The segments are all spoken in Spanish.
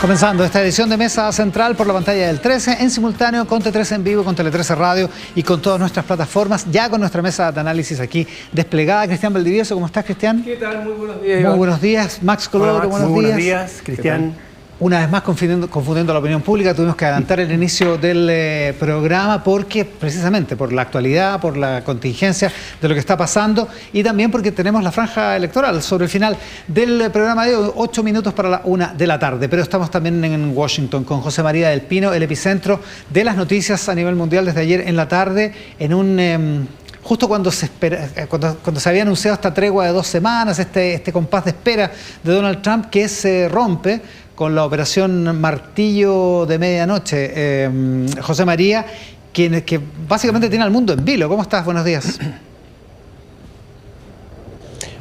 Comenzando esta edición de Mesa Central por la pantalla del 13, en simultáneo con T13 en vivo, con Tele13 Radio y con todas nuestras plataformas, ya con nuestra mesa de análisis aquí desplegada. Cristian Valdivieso, ¿cómo estás, Cristian? ¿Qué tal? Muy buenos días, Iván. Muy buenos días. Max Colodro, buenos días. Buenos días, Cristian. Una vez más confundiendo la opinión pública, tuvimos que adelantar el inicio del programa porque precisamente por la actualidad, por la contingencia de lo que está pasando y también porque tenemos la franja electoral sobre el final del programa de hoy, 8 minutos para la 1 de la tarde. Pero estamos también en Washington con José María del Pino, el epicentro de las noticias a nivel mundial desde ayer en la tarde, en un... Justo cuando se había anunciado esta tregua de 2 semanas, este compás de espera de Donald Trump que se rompe con la operación Martillo de Medianoche. José María, que básicamente tiene al mundo en vilo. ¿Cómo estás? Buenos días.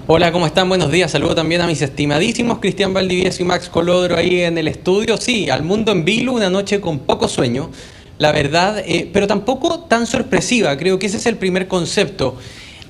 Hola, ¿cómo están? Buenos días. Saludo también a mis estimadísimos Cristian Valdivieso y Max Colodro ahí en el estudio. Sí, al mundo en vilo, una noche con poco sueño, la verdad, pero tampoco tan sorpresiva. Creo que ese es el primer concepto.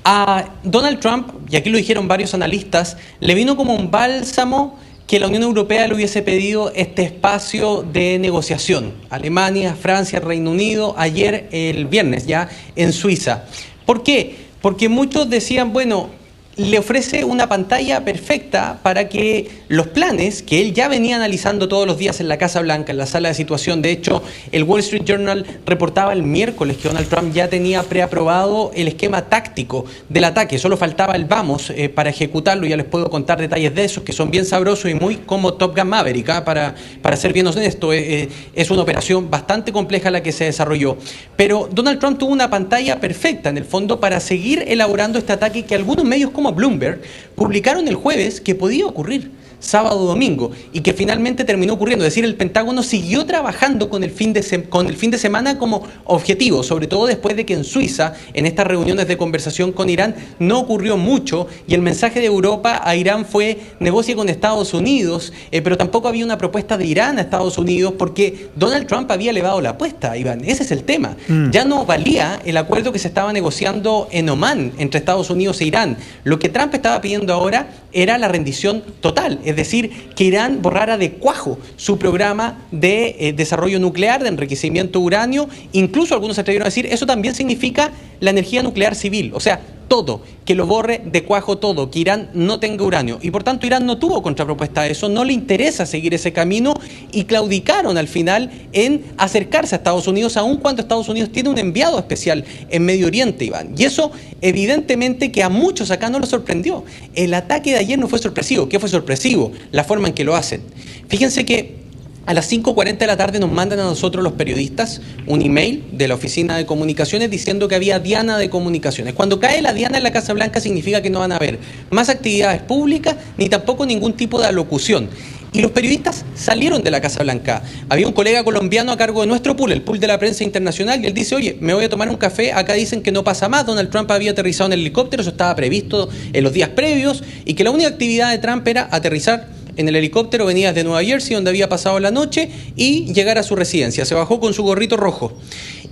A Donald Trump, y aquí lo dijeron varios analistas, le vino como un bálsamo que la Unión Europea le hubiese pedido este espacio de negociación. Alemania, Francia, Reino Unido, ayer, el viernes ya, en Suiza. ¿Por qué? Porque muchos decían, bueno, le ofrece una pantalla perfecta para que los planes que él ya venía analizando todos los días en la Casa Blanca, en la sala de situación. De hecho, el Wall Street Journal reportaba el miércoles que Donald Trump ya tenía preaprobado el esquema táctico del ataque. Solo faltaba el vamos para ejecutarlo. Ya les puedo contar detalles de esos que son bien sabrosos y muy como Top Gun Maverick, ¿eh? Para ser bien honesto, es una operación bastante compleja la que se desarrolló. Pero Donald Trump tuvo una pantalla perfecta en el fondo para seguir elaborando este ataque que algunos medios como Bloomberg publicaron el jueves que podía ocurrir sábado o domingo y que finalmente terminó ocurriendo. Es decir, el Pentágono siguió trabajando con el fin de semana como objetivo, sobre todo después de que en Suiza, en estas reuniones de conversación con Irán, no ocurrió mucho y el mensaje de Europa a Irán fue negocie con Estados Unidos, pero tampoco había una propuesta de Irán a Estados Unidos porque Donald Trump había elevado la apuesta, Iván. Ese es el tema. Ya no valía el acuerdo que se estaba negociando en Omán entre Estados Unidos e Irán. Lo que Trump estaba pidiendo ahora era la rendición total, es decir, que Irán borrara de cuajo su programa de desarrollo nuclear, de enriquecimiento de uranio. Incluso algunos se atrevieron a decir, eso también significa la energía nuclear civil, o sea, todo, que lo borre de cuajo todo, que Irán no tenga uranio. Y por tanto Irán no tuvo contrapropuesta a eso, no le interesa seguir ese camino y claudicaron al final en acercarse a Estados Unidos, aun cuando Estados Unidos tiene un enviado especial en Medio Oriente, Iván. Y eso evidentemente que a muchos acá no los sorprendió. El ataque de ayer no fue sorpresivo. ¿Qué fue sorpresivo? La forma en que lo hacen. Fíjense que a las 5:40 de la tarde nos mandan a nosotros los periodistas un email de la oficina de comunicaciones diciendo que había diana de comunicaciones. Cuando cae la diana en la Casa Blanca significa que no van a haber más actividades públicas ni tampoco ningún tipo de alocución. Y los periodistas salieron de la Casa Blanca. Había un colega colombiano a cargo de nuestro pool, el pool de la prensa internacional, y él dice, oye, me voy a tomar un café, acá dicen que no pasa más, Donald Trump había aterrizado en el helicóptero, eso estaba previsto en los días previos, y que la única actividad de Trump era aterrizar en el helicóptero, venía desde Nueva Jersey, donde había pasado la noche, y llegar a su residencia. Se bajó con su gorrito rojo.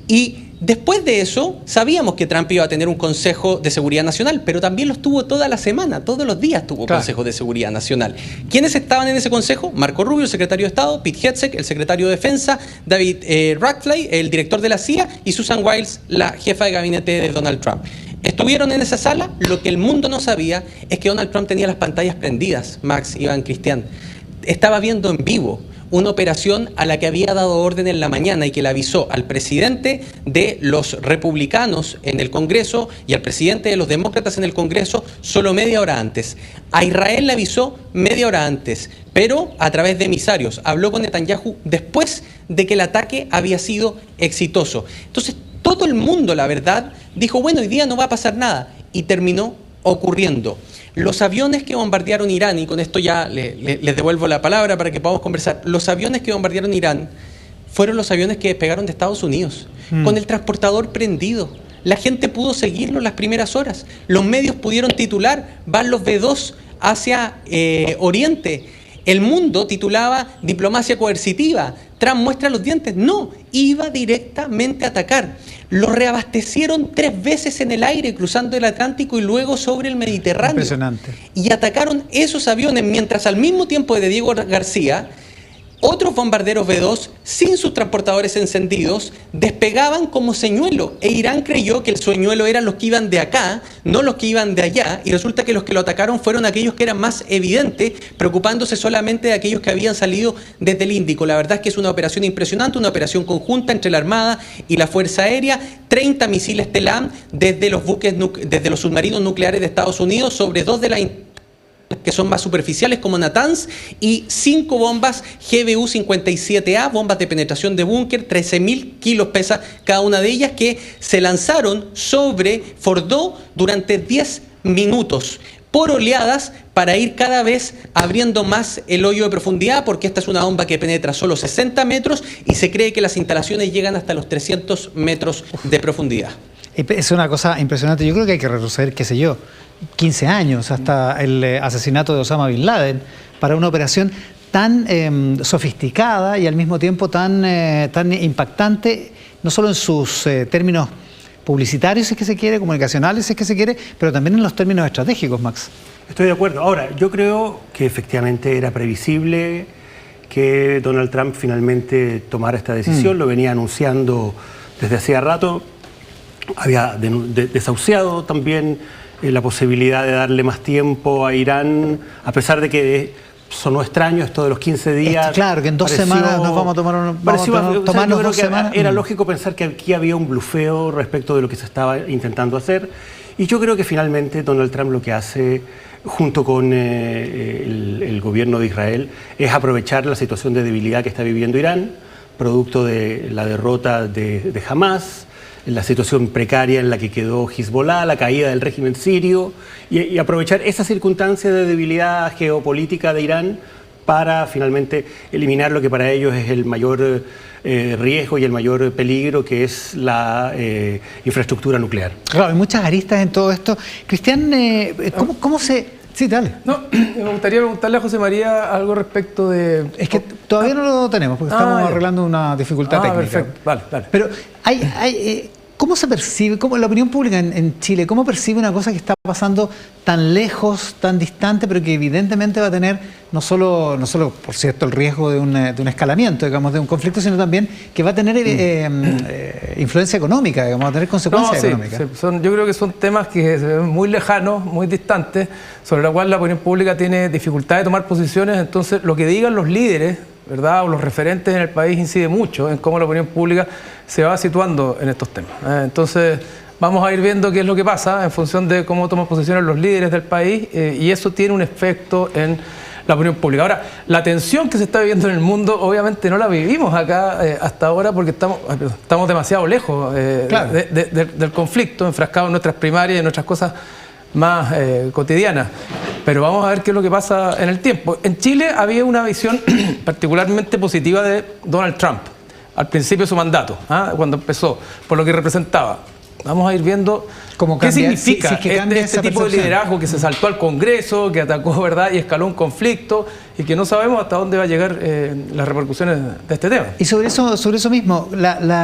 Y después de eso, sabíamos que Trump iba a tener un Consejo de Seguridad Nacional, pero también los tuvo toda la semana, todos los días tuvo Consejo de Seguridad Nacional. ¿Quiénes estaban en ese consejo? Marco Rubio, el secretario de Estado, Pete Hegseth, el secretario de Defensa, David Rackfly, el director de la CIA, y Susan Wiles, la jefa de gabinete de Donald Trump. Estuvieron en esa sala. Lo que el mundo no sabía es que Donald Trump tenía las pantallas prendidas, Max, Iván, Cristian. Estaba viendo en vivo una operación a la que había dado orden en la mañana y que le avisó al presidente de los republicanos en el Congreso y al presidente de los demócratas en el Congreso solo media hora antes. A Israel le avisó media hora antes, pero a través de emisarios. Habló con Netanyahu después de que el ataque había sido exitoso. Entonces, todo el mundo, la verdad, dijo, bueno, hoy día no va a pasar nada. Y terminó ocurriendo. Los aviones que bombardearon Irán, y con esto ya les devuelvo la palabra para que podamos conversar, los aviones que bombardearon Irán fueron los aviones que despegaron de Estados Unidos, con el transportador prendido. La gente pudo seguirlo en las primeras horas. Los medios pudieron titular, van los B-2 hacia Oriente. El Mundo titulaba diplomacia coercitiva. Trump muestra los dientes. No, iba directamente a atacar. Lo reabastecieron 3 veces en el aire cruzando el Atlántico y luego sobre el Mediterráneo. Impresionante. Y atacaron esos aviones mientras al mismo tiempo de Diego García Otros bombarderos B-2, sin sus transportadores encendidos, despegaban como señuelo, e Irán creyó que el señuelo eran los que iban de acá, no los que iban de allá, y resulta que los que lo atacaron fueron aquellos que eran más evidentes, preocupándose solamente de aquellos que habían salido desde el Índico. La verdad es que es una operación impresionante, una operación conjunta entre la Armada y la Fuerza Aérea, 30 misiles TELAM desde los submarinos nucleares de Estados Unidos sobre 2 de las que son más superficiales como Natanz, y 5 bombas GBU-57A, bombas de penetración de búnker, 13.000 kilos pesa cada una de ellas, que se lanzaron sobre Fordow durante 10 minutos por oleadas para ir cada vez abriendo más el hoyo de profundidad, porque esta es una bomba que penetra solo 60 metros y se cree que las instalaciones llegan hasta los 300 metros de profundidad. Es una cosa impresionante. Yo creo que hay que retroceder, qué sé yo, 15 años hasta el asesinato de Osama Bin Laden para una operación tan sofisticada y al mismo tiempo tan impactante, no solo en sus términos publicitarios, si es que se quiere, comunicacionales, si es que se quiere, pero también en los términos estratégicos, Max. Estoy de acuerdo. Ahora, yo creo que efectivamente era previsible que Donald Trump finalmente tomara esta decisión. Lo venía anunciando desde hacía rato. Había desahuciado también la posibilidad de darle más tiempo a Irán, a pesar de que sonó extraño esto de los 15 días. Claro, que en 2 semanas nos vamos a tomarnos 2 semanas. Era lógico pensar que aquí había un blufeo respecto de lo que se estaba intentando hacer. Y yo creo que finalmente Donald Trump lo que hace, junto con el gobierno de Israel, es aprovechar la situación de debilidad que está viviendo Irán, producto de la derrota de Hamas, la situación precaria en la que quedó Hezbollah, la caída del régimen sirio, y aprovechar esa circunstancia de debilidad geopolítica de Irán para finalmente eliminar lo que para ellos es el mayor riesgo y el mayor peligro, que es la infraestructura nuclear. Claro, hay muchas aristas en todo esto. Cristian, ¿cómo se...? Sí, dale. No, me gustaría preguntarle a José María algo respecto de... Es que todavía no lo tenemos, porque estamos arreglando una dificultad técnica. Perfecto, vale. Pero ¿cómo se percibe, la opinión pública en Chile, cómo percibe una cosa que está pasando tan lejos, tan distante, pero que evidentemente va a tener no solo por cierto, el riesgo de un escalamiento, digamos, de un conflicto, sino también que va a tener influencia económica, digamos, va a tener consecuencias económicas? Sí, yo creo que son temas que se ven muy lejanos, muy distantes, sobre la cual la opinión pública tiene dificultad de tomar posiciones. Entonces, lo que digan los líderes, ¿verdad?, o los referentes en el país, incide mucho en cómo la opinión pública se va situando en estos temas. Entonces, vamos a ir viendo qué es lo que pasa en función de cómo toman posiciones los líderes del país, y eso tiene un efecto en la opinión pública. Ahora, la tensión que se está viviendo en el mundo, obviamente no la vivimos acá hasta ahora, porque estamos demasiado lejos claro, del conflicto, enfrascados en nuestras primarias y en nuestras cosas más cotidianas. Pero vamos a ver qué es lo que pasa en el tiempo. En Chile había una visión particularmente positiva de Donald Trump al principio de su mandato, cuando empezó, por lo que representaba. Vamos a ir viendo qué significa este tipo de liderazgo que se saltó al Congreso, que atacó, ¿verdad?, y escaló un conflicto, y que no sabemos hasta dónde va a llegar las repercusiones de este tema. Y sobre eso mismo,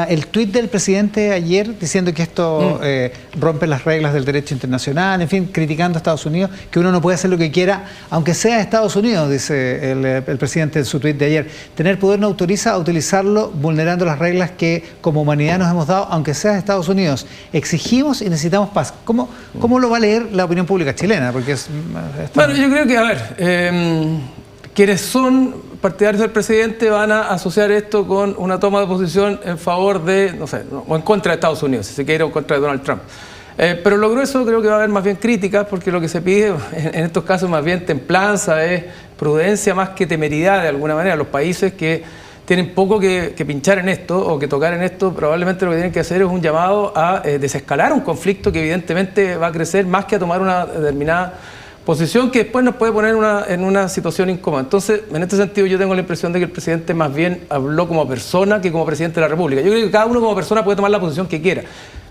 el tuit del presidente ayer diciendo que esto rompe las reglas del derecho internacional, en fin, criticando a Estados Unidos, que uno no puede hacer lo que quiera, aunque sea Estados Unidos, dice el presidente en su tuit de ayer. Tener poder no autoriza a utilizarlo vulnerando las reglas que como humanidad nos hemos dado, aunque sea Estados Unidos. Exigimos y necesitamos paz. ¿Cómo lo va a leer la opinión pública chilena? Porque bueno, yo creo que, a ver, quienes son partidarios del presidente van a asociar esto con una toma de posición en favor de, no sé, o en contra de Estados Unidos, si se quiere, o en contra de Donald Trump. Pero lo grueso creo que va a haber más bien críticas, porque lo que se pide en estos casos más bien templanza, es prudencia más que temeridad de alguna manera. Los países que tienen poco que pinchar en esto o que tocar en esto, probablemente lo que tienen que hacer es un llamado a desescalar un conflicto que evidentemente va a crecer más que a tomar una determinada posición que después nos puede poner en una situación incómoda. Entonces, en este sentido, yo tengo la impresión de que el presidente más bien habló como persona que como presidente de la República. Yo creo que cada uno como persona puede tomar la posición que quiera,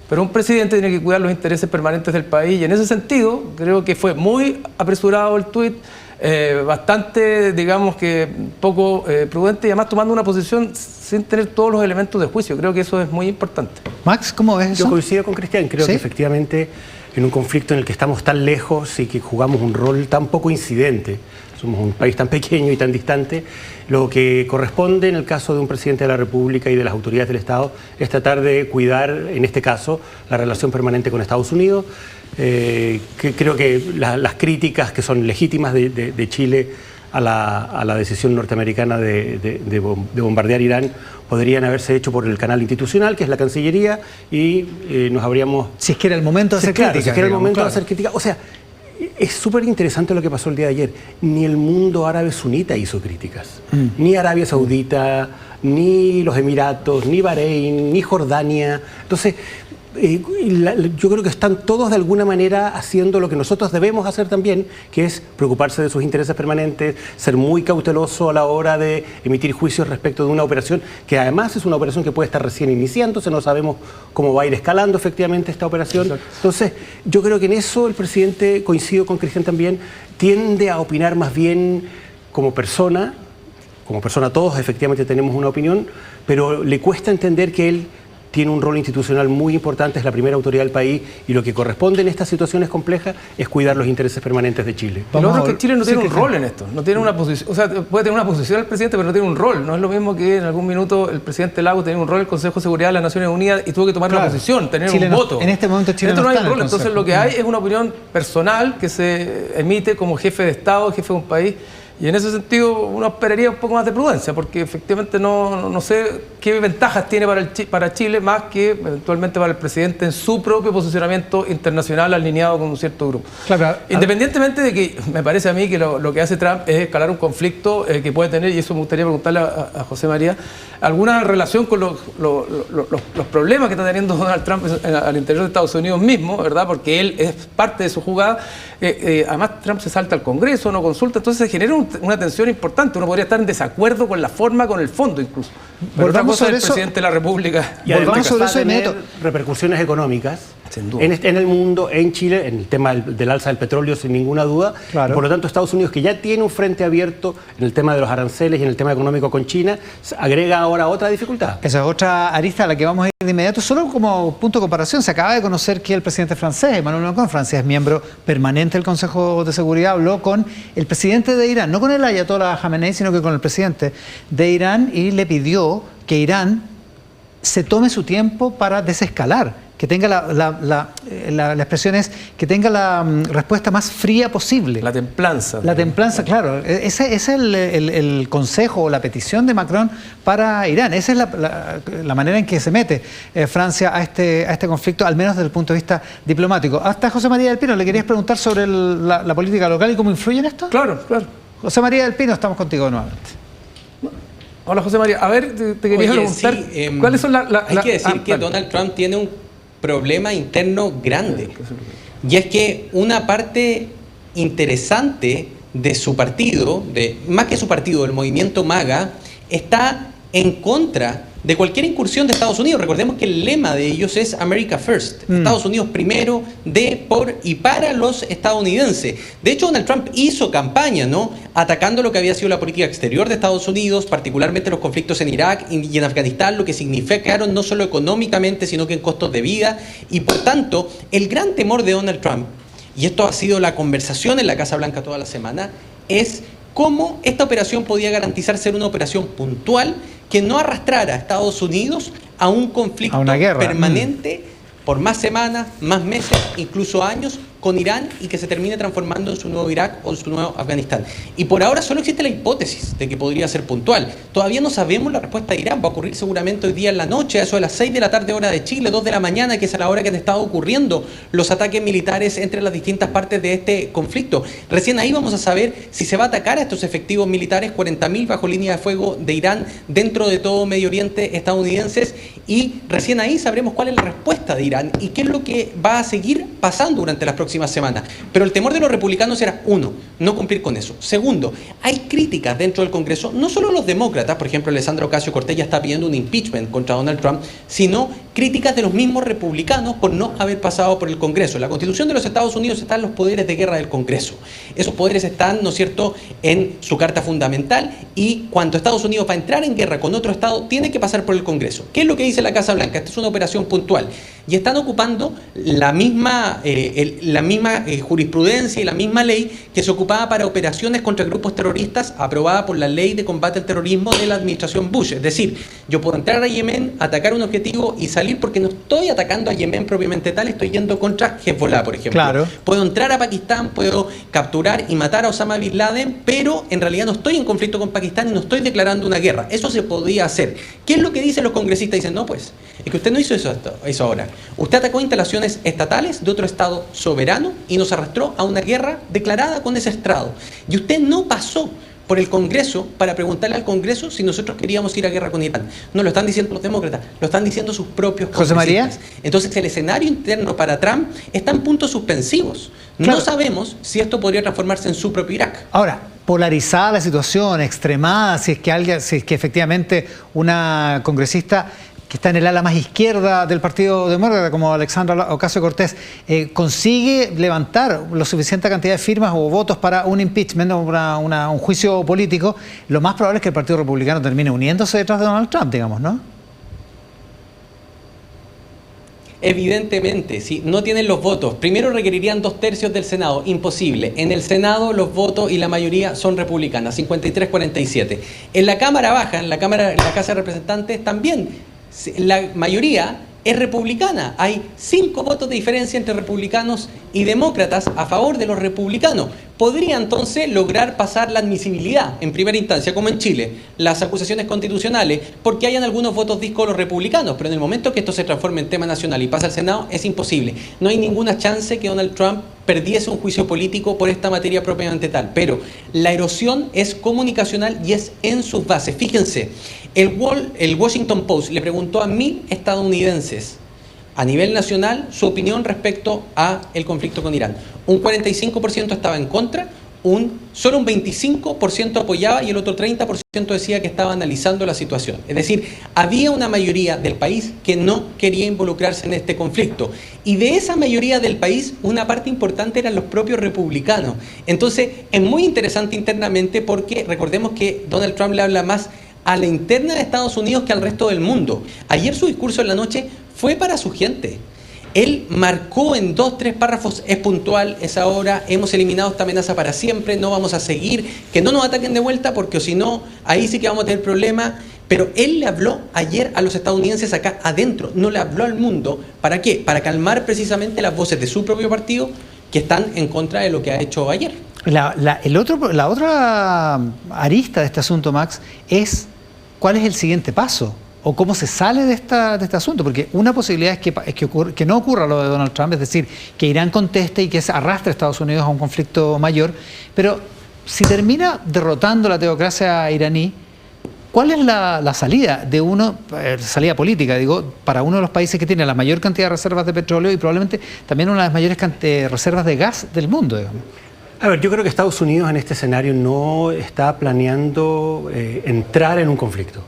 pero un presidente tiene que cuidar los intereses permanentes del país, y en ese sentido creo que fue muy apresurado el tuit, bastante, digamos que poco prudente, y además tomando una posición sin tener todos los elementos de juicio. Creo que eso es muy importante. Max, ¿cómo ves eso? Yo coincido con Cristian, creo que efectivamente en un conflicto en el que estamos tan lejos y que jugamos un rol tan poco incidente somos un país tan pequeño y tan distante. Lo que corresponde en el caso de un presidente de la República y de las autoridades del Estado es tratar de cuidar, en este caso, la relación permanente con Estados Unidos. Que creo que las críticas que son legítimas de Chile a la decisión norteamericana de bombardear Irán podrían haberse hecho por el canal institucional, que es la Cancillería, y nos habríamos... Si es que era el momento de hacer crítica. Si es que era el momento de hacer crítica. O sea, es súper interesante lo que pasó el día de ayer. Ni el mundo árabe sunita hizo críticas. Ni Arabia Saudita, ni los Emiratos, ni Bahrein, ni Jordania. Entonces... yo creo que están todos de alguna manera haciendo lo que nosotros debemos hacer también, que es preocuparse de sus intereses permanentes, ser muy cauteloso a la hora de emitir juicios respecto de una operación que además es una operación que puede estar recién iniciándose, no sabemos cómo va a ir escalando efectivamente esta operación. Exacto. Entonces, yo creo que en eso el presidente, coincido con Cristian también, tiende a opinar más bien como persona todos efectivamente tenemos una opinión, pero le cuesta entender que él tiene un rol institucional muy importante, es la primera autoridad del país y lo que corresponde en estas situaciones complejas es cuidar los intereses permanentes de Chile. Lo otro es que Chile no tiene un rol en esto, no tiene una posición, o sea, puede tener una posición el presidente, pero no tiene un rol. No es lo mismo que en algún minuto el presidente Lagos tenía un rol en el Consejo de Seguridad de las Naciones Unidas y tuvo que tomar una posición, tener un voto. En este momento Chile no hay está un rol, entonces lo que hay es una opinión personal que se emite como jefe de Estado, jefe de un país. Y en ese sentido uno esperaría un poco más de prudencia, porque efectivamente no sé qué ventajas tiene para Chile más que eventualmente para el presidente en su propio posicionamiento internacional alineado con un cierto grupo. Claro, independientemente de que me parece a mí que lo que hace Trump es escalar un conflicto que puede tener, y eso me gustaría preguntarle a José María, alguna relación con los problemas que está teniendo Donald Trump al interior de Estados Unidos mismo, ¿verdad? Porque él es parte de su jugada. Además Trump se salta al Congreso, no consulta, entonces se genera una tensión importante. Uno podría estar en desacuerdo con la forma, con el fondo incluso. Pero otra cosa es el presidente de la República. Y además sobre eso tener repercusiones económicas en el mundo, en Chile, en el tema del alza del petróleo sin ninguna duda. Claro. Por lo tanto, Estados Unidos, que ya tiene un frente abierto en el tema de los aranceles y en el tema económico con China, agrega ahora otra dificultad. Esa es otra arista a la que vamos a ir de inmediato. Solo como punto de comparación, se acaba de conocer que el presidente francés, Emmanuel Macron, Francia es miembro permanente del Consejo de Seguridad, habló con el presidente de Irán, no con el ayatollah Jamenei, sino que con el presidente de Irán, y le pidió que Irán se tome su tiempo para desescalar, que tenga la expresión es que tenga la respuesta más fría posible. La templanza. La templanza, claro. Ese es el consejo o la petición de Macron para Irán. Esa es la manera en que se mete Francia a este conflicto, al menos desde el punto de vista diplomático. Hasta José María del Pino, ¿le querías preguntar sobre la política local y cómo influye en esto? Claro. José María del Pino, estamos contigo nuevamente. Hola José María, a ver, te quería preguntar, ¿cuáles son hay que decir que Donald Trump tiene un problema interno grande, y es que una parte interesante de su partido, más que su partido, el movimiento MAGA, está en contra de cualquier incursión de Estados Unidos. Recordemos que el lema de ellos es America First, Estados Unidos primero, de, por y para los estadounidenses. De hecho, Donald Trump hizo campaña, ¿no?, atacando lo que había sido la política exterior de Estados Unidos, particularmente los conflictos en Irak y en Afganistán, lo que significaron no solo económicamente, sino que en costos de vida. Y por tanto, el gran temor de Donald Trump, y esto ha sido la conversación en la Casa Blanca toda la semana, es cómo esta operación podía garantizar ser una operación puntual que no arrastrara a Estados Unidos a un conflicto permanente por más semanas, más meses, incluso años, con Irán, y que se termine transformando en su nuevo Irak o en su nuevo Afganistán. Y por ahora solo existe la hipótesis de que podría ser puntual. Todavía no sabemos la respuesta de Irán. Va a ocurrir seguramente hoy día en la noche, a eso de las 6 de la tarde hora de Chile, 2 de la mañana, que es a la hora que han estado ocurriendo los ataques militares entre las distintas partes de este conflicto. Recién ahí vamos a saber si se va a atacar a estos efectivos militares, 40.000 bajo línea de fuego de Irán dentro de todo Medio Oriente estadounidenses, y recién ahí sabremos cuál es la respuesta de Irán y qué es lo que va a seguir pasando durante las próximas semanas. Pero el temor de los republicanos era, uno, no cumplir con eso. Segundo, hay críticas dentro del Congreso, no solo los demócratas, por ejemplo, Alexandra Ocasio-Cortez ya está pidiendo un impeachment contra Donald Trump, sino que críticas de los mismos republicanos por no haber pasado por el Congreso. En la Constitución de los Estados Unidos están los poderes de guerra del Congreso. Esos poderes están, ¿no es cierto?, en su Carta Fundamental, y cuando Estados Unidos va a entrar en guerra con otro Estado, tiene que pasar por el Congreso. ¿Qué es lo que dice la Casa Blanca? Esta es una operación puntual. Y están ocupando la misma jurisprudencia y la misma ley que se ocupaba para operaciones contra grupos terroristas, aprobada por la Ley de Combate al Terrorismo de la administración Bush. Es decir, yo puedo entrar a Yemen, atacar un objetivo y salir, porque no estoy atacando a Yemen propiamente tal, estoy yendo contra Hezbollah, por ejemplo. Claro. Puedo entrar a Pakistán, puedo capturar y matar a Osama Bin Laden, pero en realidad no estoy en conflicto con Pakistán y no estoy declarando una guerra. Eso se podía hacer. ¿Qué es lo que dicen los congresistas? Dicen, no, pues, es que usted no hizo eso ahora. Usted atacó instalaciones estatales de otro Estado soberano y nos arrastró a una guerra declarada con ese Estado. Y usted no pasó por el Congreso para preguntarle al Congreso si nosotros queríamos ir a guerra con Irán. No lo están diciendo los demócratas, lo están diciendo sus propios José congresistas. María. Entonces el escenario interno para Trump está en puntos suspensivos. Claro. No sabemos si esto podría transformarse en su propio Irak. Ahora, polarizada la situación, extremada, si es que efectivamente una congresista que está en el ala más izquierda del Partido Demócrata, como Alexandra Ocasio-Cortez, consigue levantar la suficiente cantidad de firmas o votos para un impeachment, un juicio político, lo más probable es que el Partido Republicano termine uniéndose detrás de Donald Trump, digamos, ¿no? Evidentemente, si no tienen los votos, primero requerirían 2/3 del Senado, imposible. En el Senado los votos y la mayoría son republicanas, 53-47. En la Cámara Baja, en la Casa de Representantes, también la mayoría es republicana. Hay 5 votos de diferencia entre republicanos y demócratas a favor de los republicanos. Podría entonces lograr pasar la admisibilidad en primera instancia, como en Chile, las acusaciones constitucionales, porque hayan algunos votos disco los republicanos, pero en el momento que esto se transforme en tema nacional y pasa al Senado, es imposible. No hay ninguna chance que Donald Trump perdiese un juicio político por esta materia propiamente tal, pero la erosión es comunicacional y es en sus bases. Fíjense, el Washington Post le preguntó a 1.000 estadounidenses a nivel nacional su opinión respecto a el conflicto con Irán. Un 45% estaba en contra, solo un 25% apoyaba y el otro 30% decía que estaba analizando la situación. Es decir, había una mayoría del país que no quería involucrarse en este conflicto. Y de esa mayoría del país, una parte importante eran los propios republicanos. Entonces, es muy interesante internamente porque recordemos que Donald Trump le habla más a la interna de Estados Unidos que al resto del mundo. Ayer su discurso en la noche fue para su gente. Él marcó en 2-3 párrafos, es puntual, es ahora, hemos eliminado esta amenaza para siempre, no vamos a seguir, que no nos ataquen de vuelta porque si no, ahí sí que vamos a tener problemas. Pero él le habló ayer a los estadounidenses acá adentro, no le habló al mundo. ¿Para qué? Para calmar precisamente las voces de su propio partido que están en contra de lo que ha hecho ayer. La otra arista de este asunto, Max, es ¿cuál es el siguiente paso? ¿O cómo se sale de este asunto? Porque una posibilidad es que no ocurra lo de Donald Trump, es decir, que Irán conteste y que se arrastre a Estados Unidos a un conflicto mayor. Pero si termina derrotando la teocracia iraní, ¿cuál es la salida salida política, digo, para uno de los países que tiene la mayor cantidad de reservas de petróleo y probablemente también una de las mayores reservas de gas del mundo, digamos? A ver, yo creo que Estados Unidos en este escenario no está planeando entrar en un conflicto.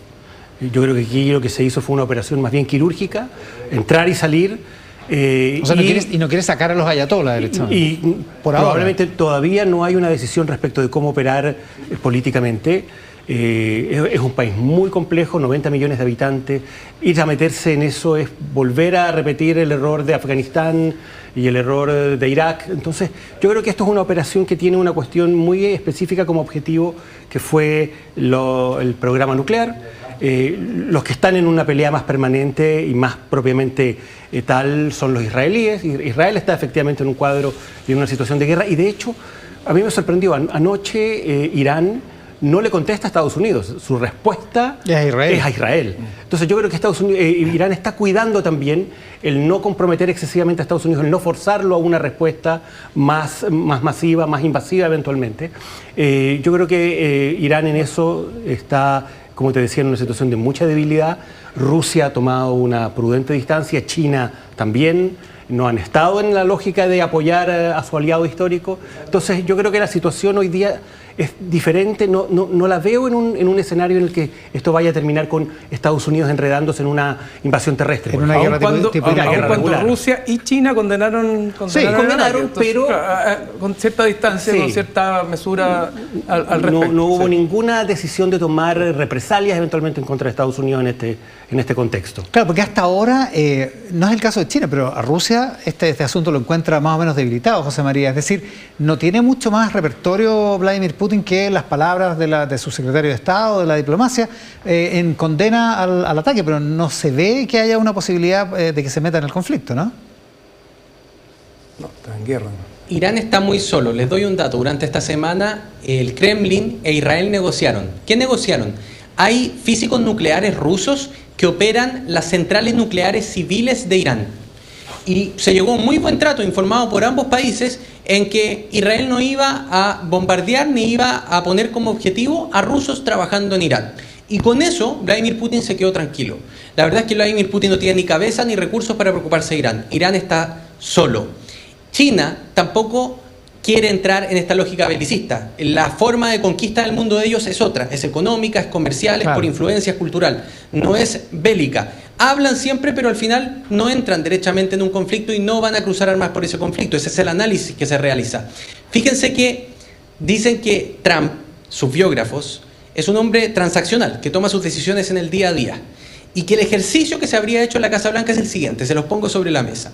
Yo creo que aquí lo que se hizo fue una operación más bien quirúrgica, entrar y salir. O sea, no quiere sacar a los ayatolás, derechamente. Y probablemente todavía no hay una decisión respecto de cómo operar políticamente. Es un país muy complejo, 90 millones de habitantes. Ir a meterse en eso es volver a repetir el error de Afganistán y el error de Irak. Entonces, yo creo que esto es una operación que tiene una cuestión muy específica como objetivo, que fue el programa nuclear. Los que están en una pelea más permanente y más propiamente tal son los israelíes. Israel está efectivamente en un cuadro y en una situación de guerra. Y de hecho, a mí me sorprendió, anoche Irán no le contesta a Estados Unidos, su respuesta es a Israel. Entonces yo creo que Irán está cuidando también el no comprometer excesivamente a Estados Unidos, el no forzarlo a una respuesta más masiva, más invasiva eventualmente. Yo creo que Irán en eso está, como te decía, en una situación de mucha debilidad. Rusia ha tomado una prudente distancia, China también. No han estado en la lógica de apoyar a su aliado histórico. Entonces yo creo que la situación hoy día es diferente, no la veo en un escenario en el que esto vaya a terminar con Estados Unidos enredándose en una invasión terrestre. En una guerra cuando Rusia y China condenaron pero con cierta distancia, con cierta mesura al respecto. No hubo ninguna decisión de tomar represalias eventualmente en contra de Estados Unidos en este contexto. Claro, porque hasta ahora, no es el caso de China, pero a Rusia este asunto lo encuentra más o menos debilitado, José María. Es decir, no tiene mucho más repertorio Vladimir Putin que las palabras de su secretario de Estado, de la diplomacia, en condena al ataque, pero no se ve que haya una posibilidad de que se meta en el conflicto, ¿no? No, está en guerra. Irán está muy solo. Les doy un dato. Durante esta semana, el Kremlin e Israel negociaron. ¿Qué negociaron? Hay físicos nucleares rusos que operan las centrales nucleares civiles de Irán. Y se llegó a un muy buen trato informado por ambos países en que Israel no iba a bombardear ni iba a poner como objetivo a rusos trabajando en Irán. Y con eso Vladimir Putin se quedó tranquilo. La verdad es que Vladimir Putin no tiene ni cabeza ni recursos para preocuparse de Irán. Irán está solo. China tampoco quiere entrar en esta lógica belicista. La forma de conquista del mundo de ellos es otra, es económica, es comercial, es por influencia, es cultural, no es bélica. Hablan siempre, pero al final no entran derechamente en un conflicto y no van a cruzar armas por ese conflicto. Ese es el análisis que se realiza. Fíjense que dicen que Trump, sus biógrafos, es un hombre transaccional, que toma sus decisiones en el día a día. Y que el ejercicio que se habría hecho en la Casa Blanca es el siguiente, se los pongo sobre la mesa.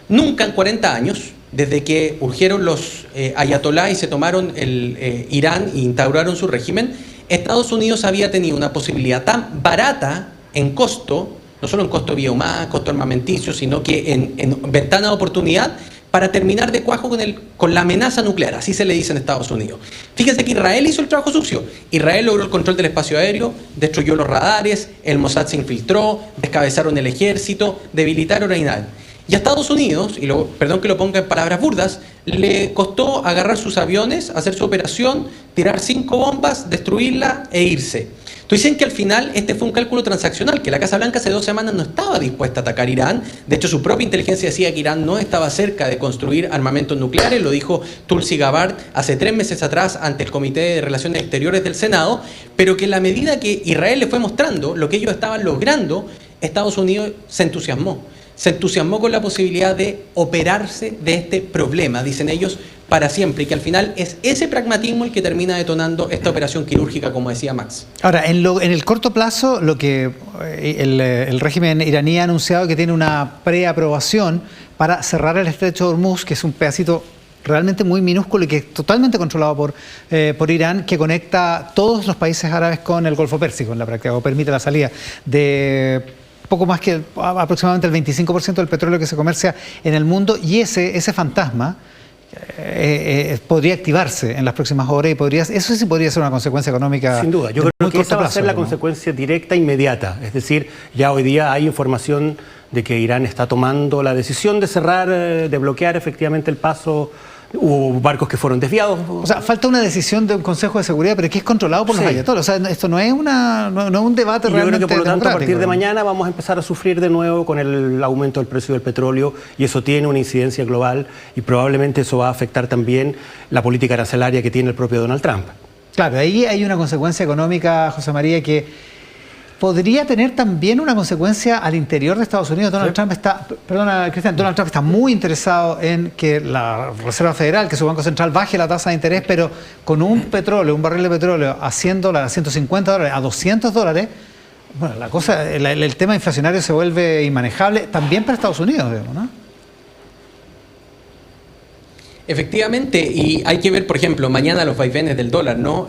Nunca en 40 años, desde que urgieron los ayatolá y se tomaron Irán e instauraron su régimen, Estados Unidos había tenido una posibilidad tan barata en costo, no solo en costo biomás, costo armamenticio, sino que en ventana de oportunidad para terminar de cuajo con la amenaza nuclear, así se le dice en Estados Unidos. Fíjense que Israel hizo el trabajo sucio. Israel logró el control del espacio aéreo, destruyó los radares, el Mossad se infiltró, descabezaron el ejército, debilitaron a Irán. Y a Estados Unidos, perdón que lo ponga en palabras burdas, le costó agarrar sus aviones, hacer su operación, tirar 5 bombas, destruirla e irse. Entonces dicen que al final este fue un cálculo transaccional, que la Casa Blanca hace 2 semanas no estaba dispuesta a atacar Irán. De hecho, su propia inteligencia decía que Irán no estaba cerca de construir armamentos nucleares, lo dijo Tulsi Gabbard hace 3 meses atrás ante el Comité de Relaciones Exteriores del Senado, pero que en la medida que Israel le fue mostrando lo que ellos estaban logrando, Estados Unidos se entusiasmó. Se entusiasmó con la posibilidad de operarse de este problema, dicen ellos, para siempre, y que al final es ese pragmatismo el que termina detonando esta operación quirúrgica, como decía Max. Ahora, en el corto plazo, lo que el régimen iraní ha anunciado que tiene una preaprobación para cerrar el estrecho de Hormuz, que es un pedacito realmente muy minúsculo y que es totalmente controlado por Irán, que conecta todos los países árabes con el Golfo Pérsico en la práctica, o permite la salida de poco más que aproximadamente el 25% del petróleo que se comercia en el mundo, y ese fantasma podría activarse en las próximas horas y eso sí podría ser una consecuencia económica. Sin duda, yo creo que esa va a ser la consecuencia directa inmediata. Es decir, ya hoy día hay información de que Irán está tomando la decisión de cerrar, de bloquear efectivamente el paso. Hubo barcos que fueron desviados. O sea, falta una decisión de un Consejo de Seguridad, pero que es controlado por los ayatolás. O sea, esto no es un debate realmente. Yo creo que por lo tanto a partir de mañana vamos a empezar a sufrir de nuevo con el aumento del precio del petróleo, y eso tiene una incidencia global y probablemente eso va a afectar también la política arancelaria que tiene el propio Donald Trump. Claro, ahí hay una consecuencia económica, José María, que podría tener también una consecuencia al interior de Estados Unidos. Donald Trump está muy interesado en que la Reserva Federal, que su Banco Central, baje la tasa de interés, pero con un barril de petróleo a $100, a $150, a $200, bueno, la cosa, el tema inflacionario se vuelve inmanejable también para Estados Unidos, digamos, ¿no? Efectivamente, y hay que ver, por ejemplo, mañana los vaivenes del dólar, ¿no?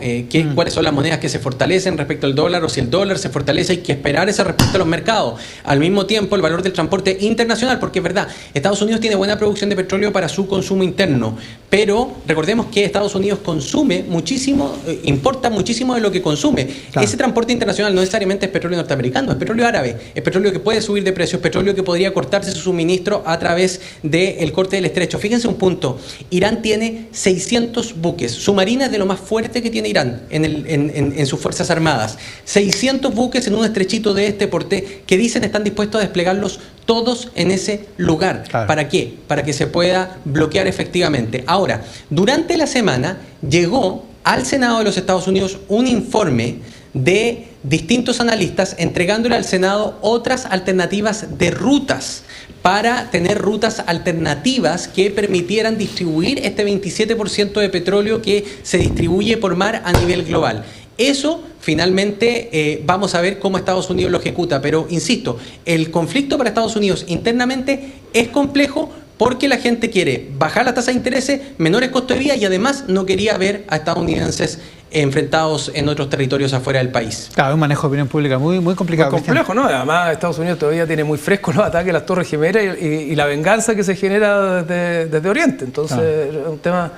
¿Cuáles son las monedas que se fortalecen respecto al dólar? O si el dólar se fortalece, hay que esperar esa respuesta a los mercados. Al mismo tiempo, el valor del transporte internacional, porque es verdad, Estados Unidos tiene buena producción de petróleo para su consumo interno, pero recordemos que Estados Unidos consume muchísimo, importa muchísimo de lo que consume. Claro. Ese transporte internacional no necesariamente es petróleo norteamericano, es petróleo árabe, es petróleo que puede subir de precio, es petróleo que podría cortarse su suministro a través del corte del estrecho. Fíjense un punto. Irán tiene 600 buques. Su marina es de lo más fuerte que tiene Irán en sus Fuerzas Armadas. 600 buques en un estrechito de este porte que dicen están dispuestos a desplegarlos todos en ese lugar. Claro. ¿Para qué? Para que se pueda bloquear efectivamente. Ahora, durante la semana llegó al Senado de los Estados Unidos un informe de distintos analistas entregándole al Senado otras alternativas de rutas para tener rutas alternativas que permitieran distribuir este 27% de petróleo que se distribuye por mar a nivel global. Eso finalmente vamos a ver cómo Estados Unidos lo ejecuta, pero insisto, el conflicto para Estados Unidos internamente es complejo porque la gente quiere bajar la tasa de intereses, menores costos de vida y además no quería ver a estadounidenses enfrentados en otros territorios afuera del país. Claro, un manejo de opinión pública muy complicado. Muy complejo, ¿no? Además, Estados Unidos todavía tiene muy fresco los ataques a las Torres Gemelas y la venganza que se genera desde Oriente. Entonces, es un tema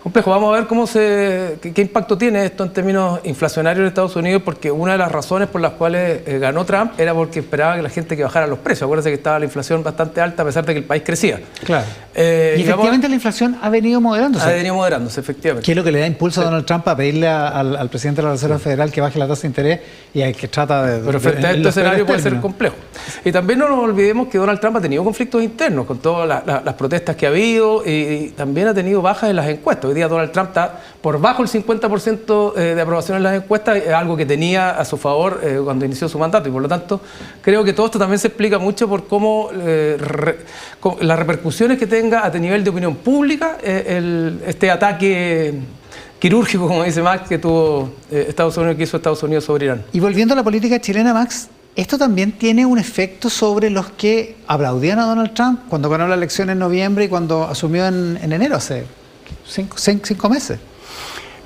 complejo. Vamos a ver qué impacto tiene esto en términos inflacionarios en Estados Unidos, porque una de las razones por las cuales ganó Trump era porque esperaba que la gente que bajara los precios. Acuérdense que estaba la inflación bastante alta a pesar de que el país crecía. Claro. Y efectivamente la inflación ha venido moderándose. Ha venido moderándose, efectivamente. ¿Qué es lo que le da impulso a Donald Trump a pedirle al presidente de la Reserva Federal que baje la tasa de interés y al que trata de... Pero frente a este escenario puede ser complejo. Y también no nos olvidemos que Donald Trump ha tenido conflictos internos con todas las protestas que ha habido y también ha tenido bajas en las encuestas. Hoy día Donald Trump está por bajo el 50% de aprobación en las encuestas, algo que tenía a su favor cuando inició su mandato. Y por lo tanto, creo que todo esto también se explica mucho por cómo las repercusiones que tenga a nivel de opinión pública este ataque quirúrgico, como dice Max, que tuvo Estados Unidos, que hizo Estados Unidos sobre Irán. Y volviendo a la política chilena, Max, esto también tiene un efecto sobre los que aplaudían a Donald Trump cuando ganó la elección en noviembre y cuando asumió en enero, hace 5 meses.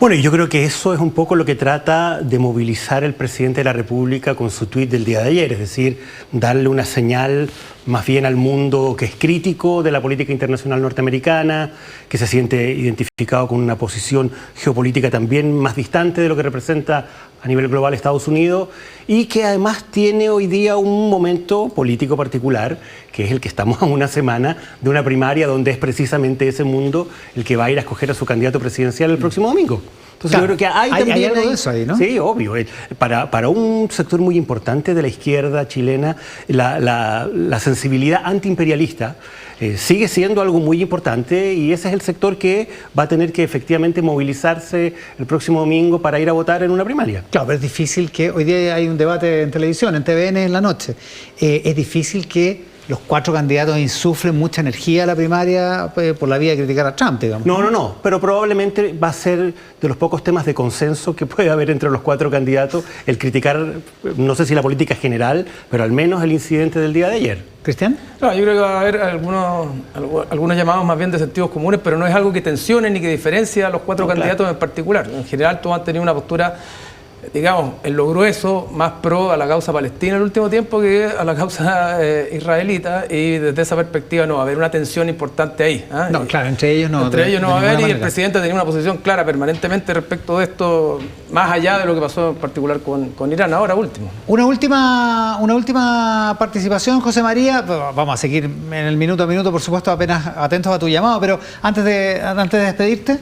Bueno, y yo creo que eso es un poco lo que trata de movilizar el presidente de la República con su tuit del día de ayer, es decir, darle una señal más bien al mundo que es crítico de la política internacional norteamericana, que se siente identificado con una posición geopolítica también más distante de lo que representa a nivel global Estados Unidos y que además tiene hoy día un momento político particular, que es el que estamos a una semana de una primaria donde es precisamente ese mundo el que va a ir a escoger a su candidato presidencial el próximo domingo. Entonces, claro, yo creo que hay algo de eso ahí, ¿no? Sí, obvio. Para un sector muy importante de la izquierda chilena, la sensibilidad antiimperialista sigue siendo algo muy importante y ese es el sector que va a tener que efectivamente movilizarse el próximo domingo para ir a votar en una primaria. Claro, pero es difícil que... Hoy día hay un debate en televisión, en TVN en la noche. Es difícil que los 4 candidatos insuflen mucha energía a la primaria por la vía de criticar a Trump, digamos. No, pero probablemente va a ser de los pocos temas de consenso que puede haber entre los 4 candidatos el criticar, no sé si la política general, pero al menos el incidente del día de ayer. ¿Cristian? No, yo creo que va a haber algunos llamados más bien de sentidos comunes, pero no es algo que tensione ni que diferencie a los 4 candidatos en particular. En general todos han tenido una postura, digamos, en lo grueso, más pro a la causa palestina en el último tiempo que a la causa israelita, y desde esa perspectiva no va a haber una tensión importante ahí. No, claro, entre ellos no. Entre ellos no va a haber, y el presidente ha tenido una posición clara permanentemente respecto de esto, más allá de lo que pasó en particular con Irán. Ahora último. Una última participación, José María. Vamos a seguir en el minuto a minuto, por supuesto, apenas atentos a tu llamado, pero antes de despedirte.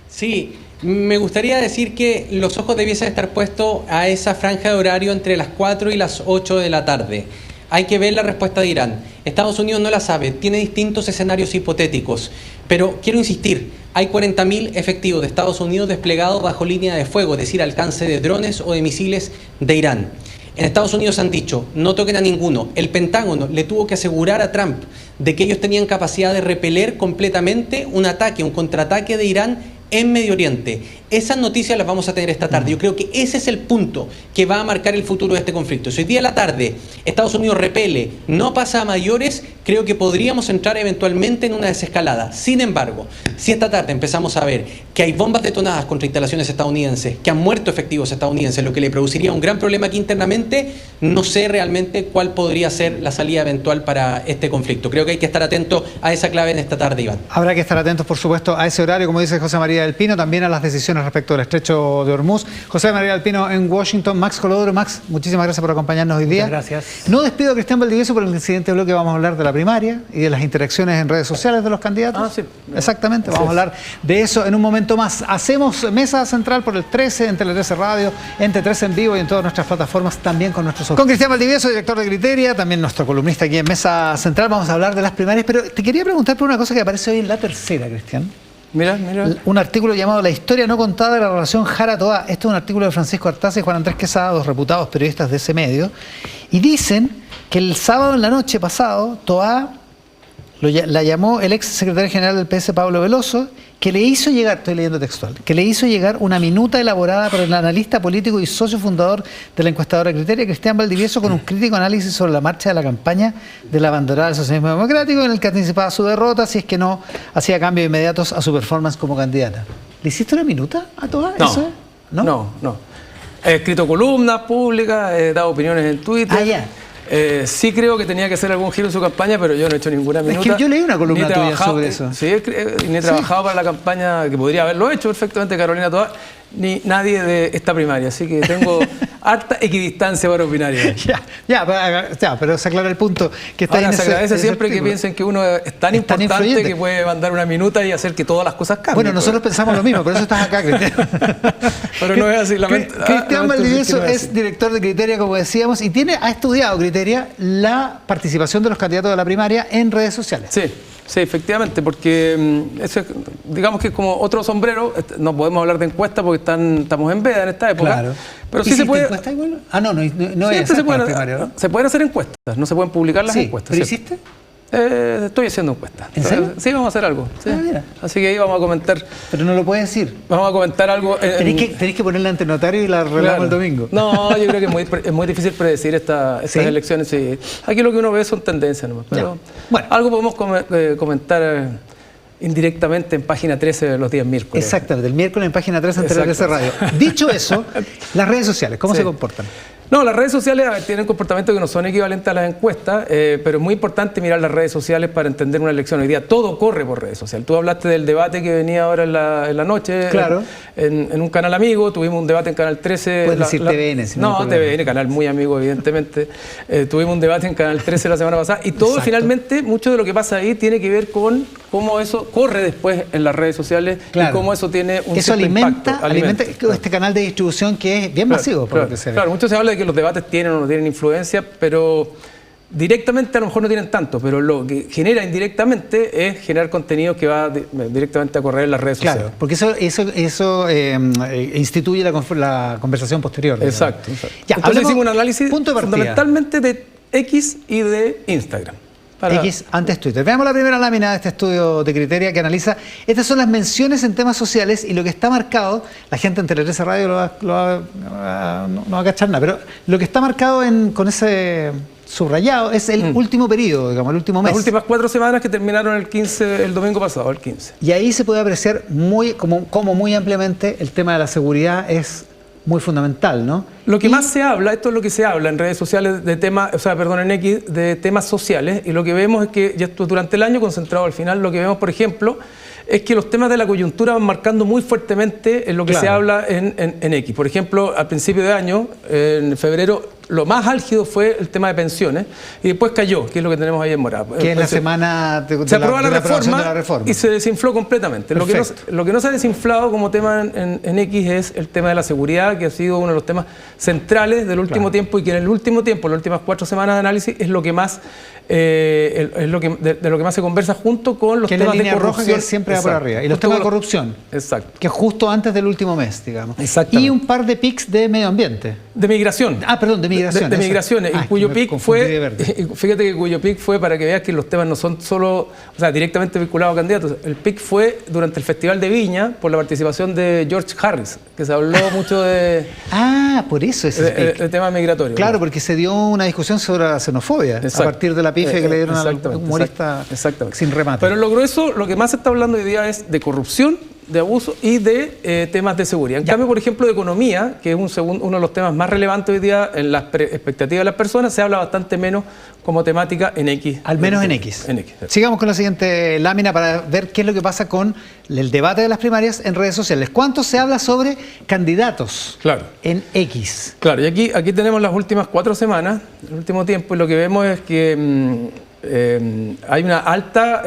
Sí, me gustaría decir que los ojos debiesen estar puestos a esa franja de horario entre las 4 y las 8 de la tarde. Hay que ver la respuesta de Irán. Estados Unidos no la sabe, tiene distintos escenarios hipotéticos. Pero quiero insistir, hay 40.000 efectivos de Estados Unidos desplegados bajo línea de fuego, es decir, alcance de drones o de misiles de Irán. En Estados Unidos han dicho, no toquen a ninguno. El Pentágono le tuvo que asegurar a Trump de que ellos tenían capacidad de repeler completamente un ataque, un contraataque de Irán en Medio Oriente. Esas noticias las vamos a tener esta tarde. Yo creo que ese es el punto que va a marcar el futuro de este conflicto. Si hoy día a la tarde Estados Unidos repele, no pasa a mayores, creo que podríamos entrar eventualmente en una desescalada. Sin embargo, si esta tarde empezamos a ver que hay bombas detonadas contra instalaciones estadounidenses, que han muerto efectivos estadounidenses, lo que le produciría un gran problema aquí internamente, no sé realmente cuál podría ser la salida eventual para este conflicto. Creo que hay que estar atentos a esa clave en esta tarde, Iván. Habrá que estar atentos, por supuesto, a ese horario, como dice José María del Pino, también a las decisiones respecto al estrecho de Hormuz. José María del Pino en Washington, Max Colodro. Max, muchísimas gracias por acompañarnos hoy día. Muchas gracias. No despido a Cristian Valdivieso por el siguiente bloque, vamos a hablar de la la primaria y de las interacciones en redes sociales de los candidatos. Ah, sí. Exactamente, vamos a hablar de eso en un momento más. Hacemos mesa central por el 13 en Tele 13 Radio, en T13 en vivo y en todas nuestras plataformas, también con nuestros... Con Cristian Valdivieso, director de Criteria, también nuestro columnista aquí en Mesa Central. Vamos a hablar de las primarias, pero te quería preguntar por una cosa que aparece hoy en La Tercera, Cristian. Mira. Un artículo llamado La historia no contada de la relación Jara-Toá. Este es un artículo de Francisco Artaza y Juan Andrés Quesada, dos reputados periodistas de ese medio, y dicen que el sábado en la noche pasado, Toá la llamó el ex secretario general del PS, Pablo Veloso, que le hizo llegar, estoy leyendo textual, que le hizo llegar una minuta elaborada por el analista político y socio fundador de la encuestadora Criteria, Cristian Valdivieso, con un crítico análisis sobre la marcha de la campaña de la abanderada del socialismo democrático, en el que anticipaba su derrota si es que no hacía cambios inmediatos a su performance como candidata. ¿Le hiciste una minuta a Toá? No, ¿Eso es? no. He escrito columnas públicas, he dado opiniones en Twitter. Ah, ya. Sí creo que tenía que hacer algún giro en su campaña, pero yo no he hecho ninguna minuta. Es que yo leí una columna tuya sobre eso. Sí, ni he trabajado para la campaña, que podría haberlo hecho perfectamente Carolina Toá, ni nadie de esta primaria. Así que tengo harta equidistancia para opinar. Ya, pero se aclara el punto. Que está Ahora, en se agradece siempre que piensen que uno es tan importante influyente que puede mandar una minuta y hacer que todas las cosas cambien. Bueno, nosotros pensamos lo mismo, por eso estás acá, Cristian. Pero no es así. Cristian Valdivieso es director de Criteria, como decíamos, y ha estudiado Criteria la participación de los candidatos de la primaria en redes sociales. Sí, efectivamente, porque eso digamos que es como otro sombrero. No podemos hablar de encuestas porque estamos en veda en esta época. Claro. Pero sí se puede. ¿Encuesta igual? Ah, no es se pueden hacer encuestas, no se pueden publicar las encuestas. ¿Pero hiciste? Estoy haciendo encuestas. ¿En serio? Sí, vamos a hacer algo. Sí. Mira. Así que ahí vamos a comentar. Pero no lo puedes decir. Vamos a comentar algo. Tenéis que ponerla ante notario y la arreglamos el domingo. No, yo creo que es muy difícil predecir estas elecciones. Sí. Aquí lo que uno ve son tendencias nomás. Pero bueno, algo podemos comentar indirectamente en página 13 los días miércoles. Exactamente, el miércoles en página 13 en Tele 13 Radio. Dicho eso, las redes sociales, ¿cómo se comportan? No, las redes sociales tienen comportamientos que no son equivalentes a las encuestas, pero es muy importante mirar las redes sociales para entender una elección. Hoy día todo corre por redes sociales. Tú hablaste del debate que venía ahora en la noche, claro, en un canal amigo, tuvimos un debate en Canal 13. Puedes decir TVN. Si no, TVN, canal muy amigo, evidentemente. Tuvimos un debate en Canal 13 la semana pasada y todo finalmente, mucho de lo que pasa ahí tiene que ver con cómo eso corre después en las redes sociales, claro, y cómo eso tiene un eso alimenta este canal de distribución que es bien masivo. Claro, mucho se habla de que los debates tienen o no tienen influencia, pero directamente a lo mejor no tienen tanto, pero lo que genera indirectamente es generar contenido que va directamente a correr en las redes sociales. Claro, porque eso instituye la conversación posterior. Exacto. Ya, entonces hicimos un análisis fundamentalmente de X y de Instagram. X antes Twitter. Veamos la primera lámina de este estudio de Criteria que analiza. Estas son las menciones en temas sociales y lo que está marcado, la gente en Tele 13 Radio no va a cachar nada, pero lo que está marcado con ese subrayado es el último periodo, digamos, el último mes. Las últimas 4 semanas que terminaron el domingo pasado, el 15. Y ahí se puede apreciar como muy ampliamente el tema de la seguridad es muy fundamental, ¿no? Lo que más se habla, esto es lo que se habla en redes sociales de temas, en X, de temas sociales, y lo que vemos es que ya durante el año, concentrado al final, lo que vemos, por ejemplo, es que los temas de la coyuntura van marcando muy fuertemente en lo que se habla en X. Por ejemplo, al principio de año, en febrero, lo más álgido fue el tema de pensiones y después cayó, que es lo que tenemos ahí en morado. Que es la semana de la reforma y se desinfló completamente. Lo que no se ha desinflado como tema en X es el tema de la seguridad, que ha sido uno de los temas centrales del último tiempo y que en el último tiempo, las últimas 4 semanas de análisis, es lo que más de lo que más se conversa junto con los temas de corrupción. Que siempre va por arriba. Y los temas de corrupción. Exacto. Que justo antes del último mes, digamos. Exactamente. Y un par de pics de medio ambiente. De migración. Perdón, de migración. De migraciones. Cuyo pic fue, fíjate que cuyo pic fue, para que veas que los temas no son solo, directamente vinculados a candidatos. El pic fue durante el Festival de Viña, por la participación de George Harris, que se habló mucho de... por eso es el tema migratorio. Claro, porque se dio una discusión sobre la xenofobia, a partir de la pifia que le dieron a un humorista sin remate. Pero en lo grueso, lo que más se está hablando hoy día es de corrupción, de abuso y de temas de seguridad. En cambio, por ejemplo, de economía, que es uno de los temas más relevantes hoy día en las expectativas de las personas, se habla bastante menos como temática en X. Al menos en X. Sigamos con la siguiente lámina para ver qué es lo que pasa con el debate de las primarias en redes sociales. ¿Cuánto se habla sobre candidatos en X? Claro, y aquí tenemos las últimas 4 semanas, el último tiempo, y lo que vemos es que hay una alta,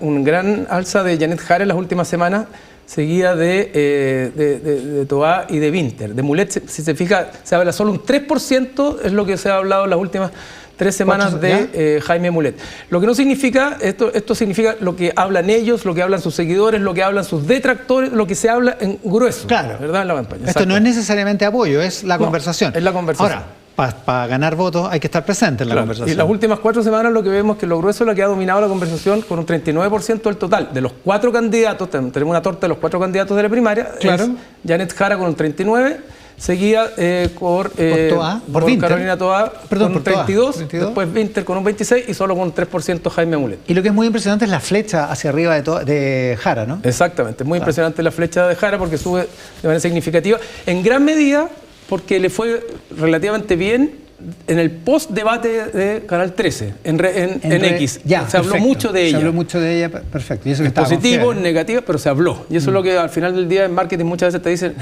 un gran alza de Janet Jara en las últimas semanas, seguida de Toá y de Winter. De Mulet, si se fija, se habla solo un 3%, es lo que se ha hablado en las últimas 3 semanas de Jaime Mulet. Lo que no significa, esto significa lo que hablan ellos, lo que hablan sus seguidores, lo que hablan sus detractores, lo que se habla en grueso, claro, ¿verdad? En la campaña. Esto no es necesariamente apoyo, es la conversación. Es la conversación. Ahora, para ganar votos hay que estar presente en la conversación. Y las últimas 4 semanas lo que vemos es que lo grueso es lo que ha dominado la conversación con un 39% del total. De los 4 candidatos, tenemos una torta de los 4 candidatos de la primaria, es Janet Jara con un 39%, seguida por Carolina Toá con un 32%, después Winter con un 26% y solo con un 3% Jaime Mulet. Y lo que es muy impresionante es la flecha hacia arriba de Jara, ¿no? Exactamente, es muy impresionante la flecha de Jara porque sube de manera significativa, en gran medida porque le fue relativamente bien en el post-debate de Canal 13, en X. Se habló mucho de ella. Se habló mucho de ella, perfecto. Y eso que positivo, negativo, pero se habló. Y eso es lo que al final del día en marketing muchas veces te dicen,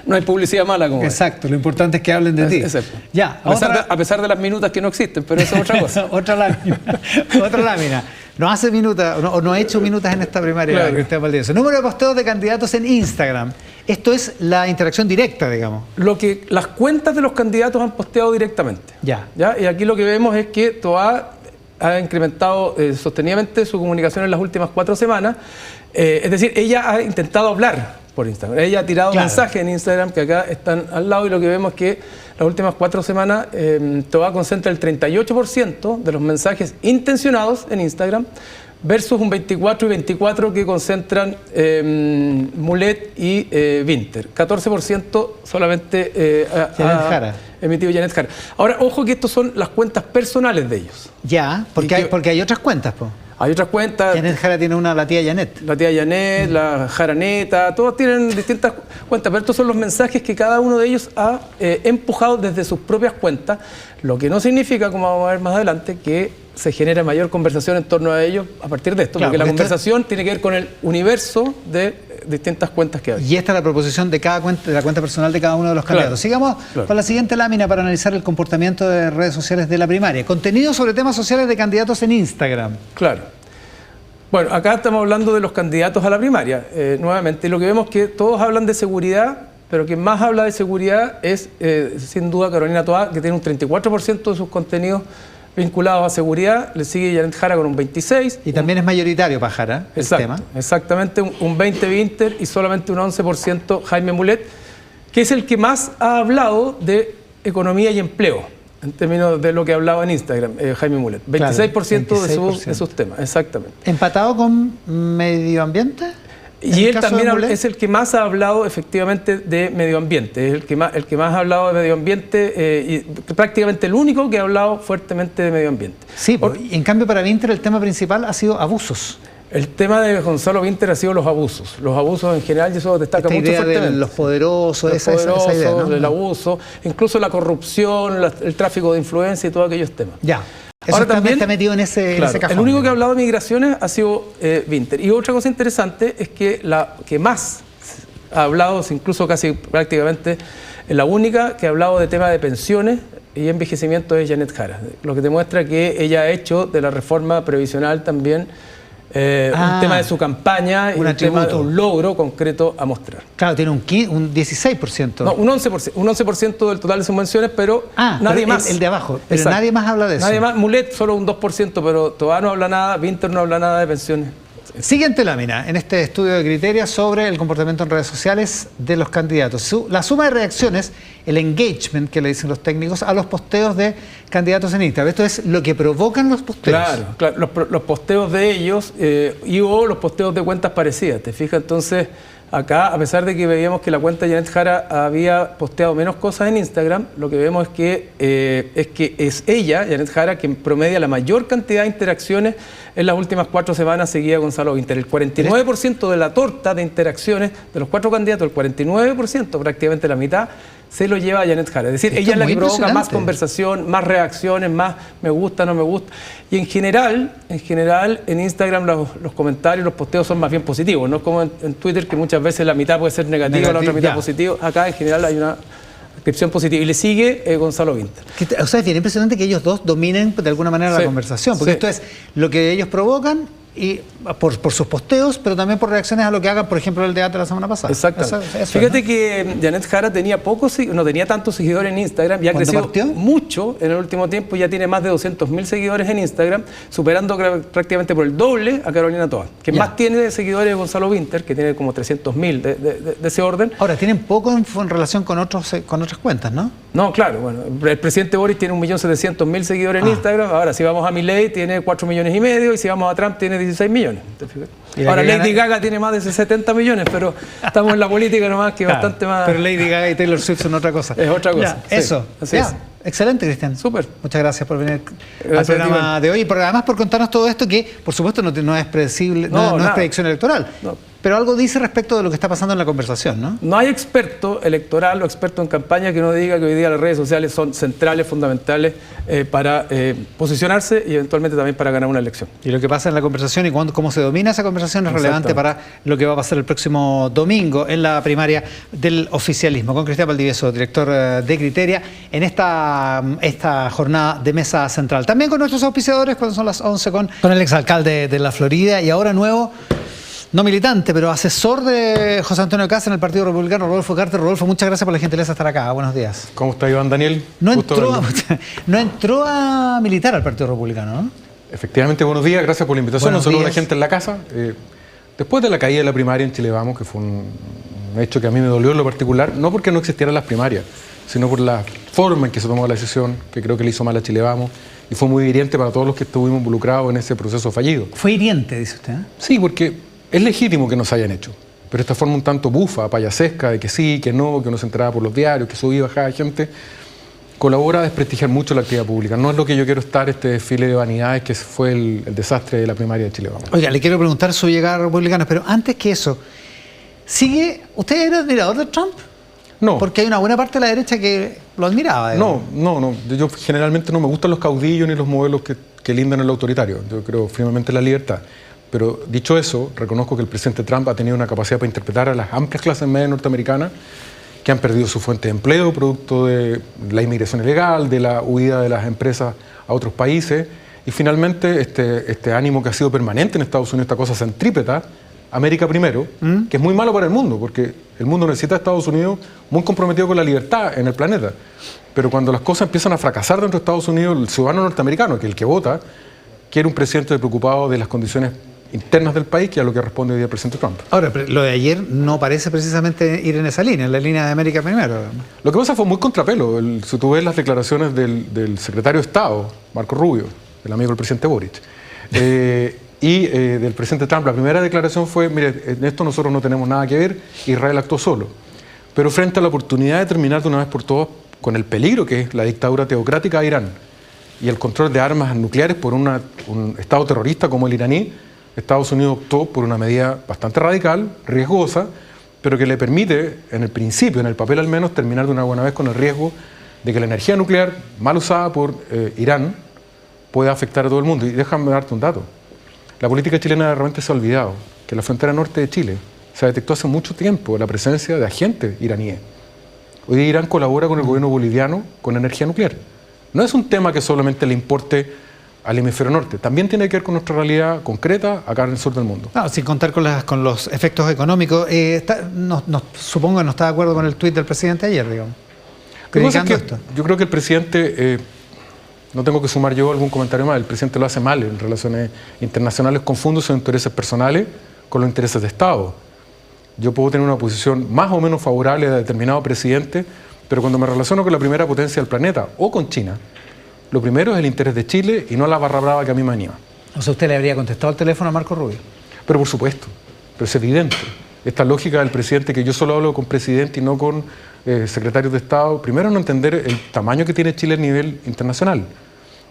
no hay publicidad mala. Como exacto, lo importante es que hablen de ti. Exacto. Ya, a pesar de las minutas que no existen, pero eso es otra cosa. Otra lámina. Otra lámina. No hace minutas, o no ha hecho minutas en esta primaria, Cristian Valdivieso. Número de posteos de candidatos en Instagram. Esto es la interacción directa, digamos. Lo que las cuentas de los candidatos han posteado directamente. ¿Ya? Y aquí lo que vemos es que Toá ha incrementado sostenidamente su comunicación en las últimas 4 semanas. Es decir, ella ha intentado hablar por Instagram. Ella ha tirado mensajes en Instagram que acá están al lado y lo que vemos es que las últimas 4 semanas Toá concentra el 38% de los mensajes intencionados en Instagram versus un 24 y 24 que concentran Mulet y Winter. 14% solamente ha emitido Janet Jara. Ahora, ojo que estos son las cuentas personales de ellos. Ya, porque hay otras cuentas, po. Hay otras cuentas. Janet Jara tiene una, la tía Janet. La tía Janet, la Jaraneta, todos tienen distintas cuentas, pero estos son los mensajes que cada uno de ellos ha empujado desde sus propias cuentas, lo que no significa, como vamos a ver más adelante, que se genere mayor conversación en torno a ellos a partir de esto, porque la conversación tiene que ver con el universo de distintas cuentas que hay. Y esta es la proposición de cada cuenta, de la cuenta personal de cada uno de los candidatos. Sigamos con la siguiente lámina para analizar el comportamiento de redes sociales de la primaria. Contenido sobre temas sociales de candidatos en Instagram. Claro. Bueno, acá estamos hablando de los candidatos a la primaria, nuevamente, y lo que vemos es que todos hablan de seguridad, pero quien más habla de seguridad es, sin duda, Carolina Toá, que tiene un 34% de sus contenidos vinculados a seguridad, le sigue Janet Jara con un 26%. Y también es mayoritario para Jara el tema. Exactamente, un 20% Winter y solamente un 11% Jaime Mulet, que es el que más ha hablado de economía y empleo, en términos de lo que hablaba en Instagram, Jaime Mulet. 26% de sus temas, exactamente. ¿Empatado con medio ambiente? Y él también es el que más ha hablado efectivamente de medio ambiente, es el que más ha hablado de medio ambiente y prácticamente el único que ha hablado fuertemente de medio ambiente. Sí, en cambio para Winter el tema principal ha sido abusos. El tema de Gonzalo Winter ha sido los abusos en general, y eso destaca mucho fuertemente. De los poderosos, esa idea, ¿no? El abuso, incluso la corrupción, el tráfico de influencia y todos aquellos temas. Ya. Eso ahora también está metido en ese cajón. El único que ha hablado de migraciones ha sido Winter. Y otra cosa interesante es que la que más ha hablado, incluso casi prácticamente la única que ha hablado de temas de pensiones y envejecimiento es Janet Jara. Lo que demuestra que ella ha hecho de la reforma previsional también un tema de su campaña y un tema de un logro concreto a mostrar. Claro, tiene un 16%. No, un 11% del total de subvenciones, pero nadie más. El de abajo, pero nadie más habla de eso. Nadie más, Mulet solo un 2%, pero Toá no habla nada, Winter no habla nada de pensiones. Siguiente lámina, en este estudio de criterios sobre el comportamiento en redes sociales de los candidatos. La suma de reacciones, el engagement que le dicen los técnicos, a los posteos de candidatos en Instagram. Esto es lo que provocan los posteos. Claro, los posteos de ellos o los posteos de cuentas parecidas. ¿Te fijas? Entonces, acá, a pesar de que veíamos que la cuenta de Janet Jara había posteado menos cosas en Instagram, lo que vemos es que es ella, Janet Jara, quien promedia la mayor cantidad de interacciones en las últimas 4 semanas, seguida Gonzalo Winter. El 49% de la torta de interacciones de los 4 candidatos, el 49%, prácticamente la mitad, se lo lleva a Janet Jara. Es decir, ella es la que provoca más conversación, más reacciones, más me gusta, no me gusta. Y en general, en Instagram los comentarios, los posteos son más bien positivos, no es como en Twitter, que muchas veces la mitad puede ser negativa, la otra mitad positiva. Acá en general hay una inscripción positiva. Y le sigue Gonzalo Vinter. O sea, es bien impresionante que ellos dos dominen de alguna manera la conversación, porque esto es lo que ellos provocan y por sus posteos, pero también por reacciones a lo que hagan, por ejemplo, el debate de la semana pasada. Exacto. Fíjate, ¿no?, que Janet Jara no tenía tantos seguidores en Instagram, ya ha crecido mucho en el último tiempo, ya tiene más de 200.000 seguidores en Instagram, superando prácticamente por el doble a Carolina Toa, que más tiene de seguidores Gonzalo Vinter, que tiene como 300.000 de ese orden. Ahora, tienen poco en relación con otras cuentas, ¿no? No, claro, bueno, el presidente Boris tiene 1.700.000 seguidores en Instagram, ahora si vamos a Milei tiene 4,5 millones, y si vamos a Trump tiene 16 millones. Ahora Lady Gaga tiene más de 70 millones, pero estamos en la política nomás, que bastante más... Pero Lady Gaga y Taylor Swift son otra cosa. Es otra cosa. Ya, eso. Así es. Excelente, Cristian. Súper. Muchas gracias por venir al programa de hoy y además por contarnos todo esto que, por supuesto, no es predecible, no es predicción electoral. No. Pero algo dice respecto de lo que está pasando en la conversación, ¿no? No hay experto electoral o experto en campaña que no diga que hoy día las redes sociales son centrales, fundamentales para posicionarse y eventualmente también para ganar una elección. Y lo que pasa en la conversación y cómo se domina esa conversación es relevante para lo que va a pasar el próximo domingo en la primaria del oficialismo. Con Cristian Valdivieso, director de Criteria, en esta jornada de mesa central. También con nuestros auspiciadores cuando son las 11 con el exalcalde de la Florida y ahora nuevo... No militante, pero asesor de José Antonio Kast en el Partido Republicano, Rodolfo Carter. Rodolfo, muchas gracias por la gentileza de estar acá. Buenos días. ¿Cómo está, Iván Daniel? No entró a militar al Partido Republicano, ¿no? Efectivamente, buenos días. Gracias por la invitación. Un saludo a la gente en la casa. Después de la caída de la primaria en Chile Vamos, que fue un hecho que a mí me dolió en lo particular, no porque no existieran las primarias, sino por la forma en que se tomó la decisión, que creo que le hizo mal a Chile Vamos, y fue muy hiriente para todos los que estuvimos involucrados en ese proceso fallido. ¿Fue hiriente, dice usted? Sí, porque es legítimo que nos hayan hecho, pero esta forma un tanto bufa, payasesca, de que sí, que no, que uno se enteraba por los diarios, que subía y bajaba gente, colabora a desprestigiar mucho la actividad pública. No es lo que yo quiero estar, este desfile de vanidades que fue el desastre de la primaria de Chile Vamos. Oiga, le quiero preguntar su llegada a Republicanos, pero antes que eso, ¿usted era admirador de Trump? No. Porque hay una buena parte de la derecha que lo admiraba. No. Yo generalmente no me gustan los caudillos ni los modelos que lindan el autoritario. Yo creo firmemente en la libertad. Pero dicho eso, reconozco que el presidente Trump ha tenido una capacidad para interpretar a las amplias clases medias norteamericanas que han perdido su fuente de empleo producto de la inmigración ilegal, de la huida de las empresas a otros países y finalmente este ánimo que ha sido permanente en Estados Unidos, esta cosa centrípeta, América primero, que es muy malo para el mundo porque el mundo necesita a Estados Unidos muy comprometido con la libertad en el planeta. Pero cuando las cosas empiezan a fracasar dentro de Estados Unidos, el ciudadano norteamericano, que es el que vota, quiere un presidente preocupado de las condiciones internas del país, que es a lo que responde hoy día el presidente Trump. Ahora, lo de ayer no parece precisamente ir en esa línea, en la línea de América primero. Lo que pasa fue muy contrapelo. Si tú ves las declaraciones del secretario de Estado, Marco Rubio, el amigo del presidente Boric, y del presidente Trump, la primera declaración fue, mire, en esto nosotros no tenemos nada que ver, Israel actuó solo. Pero frente a la oportunidad de terminar de una vez por todas con el peligro que es la dictadura teocrática de Irán y el control de armas nucleares por un Estado terrorista como el iraní, Estados Unidos optó por una medida bastante radical, riesgosa, pero que le permite, en el principio, en el papel al menos, terminar de una buena vez con el riesgo de que la energía nuclear, mal usada por Irán, pueda afectar a todo el mundo. Y déjame darte un dato. La política chilena realmente se ha olvidado que en la frontera norte de Chile se detectó hace mucho tiempo la presencia de agentes iraníes. Hoy día Irán colabora con el gobierno boliviano con energía nuclear. No es un tema que solamente le importe al hemisferio norte, también tiene que ver con nuestra realidad concreta acá en el sur del mundo. No, sin contar con los efectos económicos. Supongo que no está de acuerdo con el tuit del presidente ayer, digamos. Yo creo que el presidente, no tengo que sumar yo algún comentario más, el presidente lo hace mal en relaciones internacionales, confunde sus intereses personales con los intereses de Estado. Yo puedo tener una posición más o menos favorable a determinado presidente, pero cuando me relaciono con la primera potencia del planeta o con China, lo primero es el interés de Chile y no la barra brava que a mí me anima. O sea, usted le habría contestado el teléfono a Marco Rubio. Pero por supuesto, pero es evidente. Esta lógica del presidente, que yo solo hablo con presidente y no con secretarios de Estado, primero no entender el tamaño que tiene Chile a nivel internacional.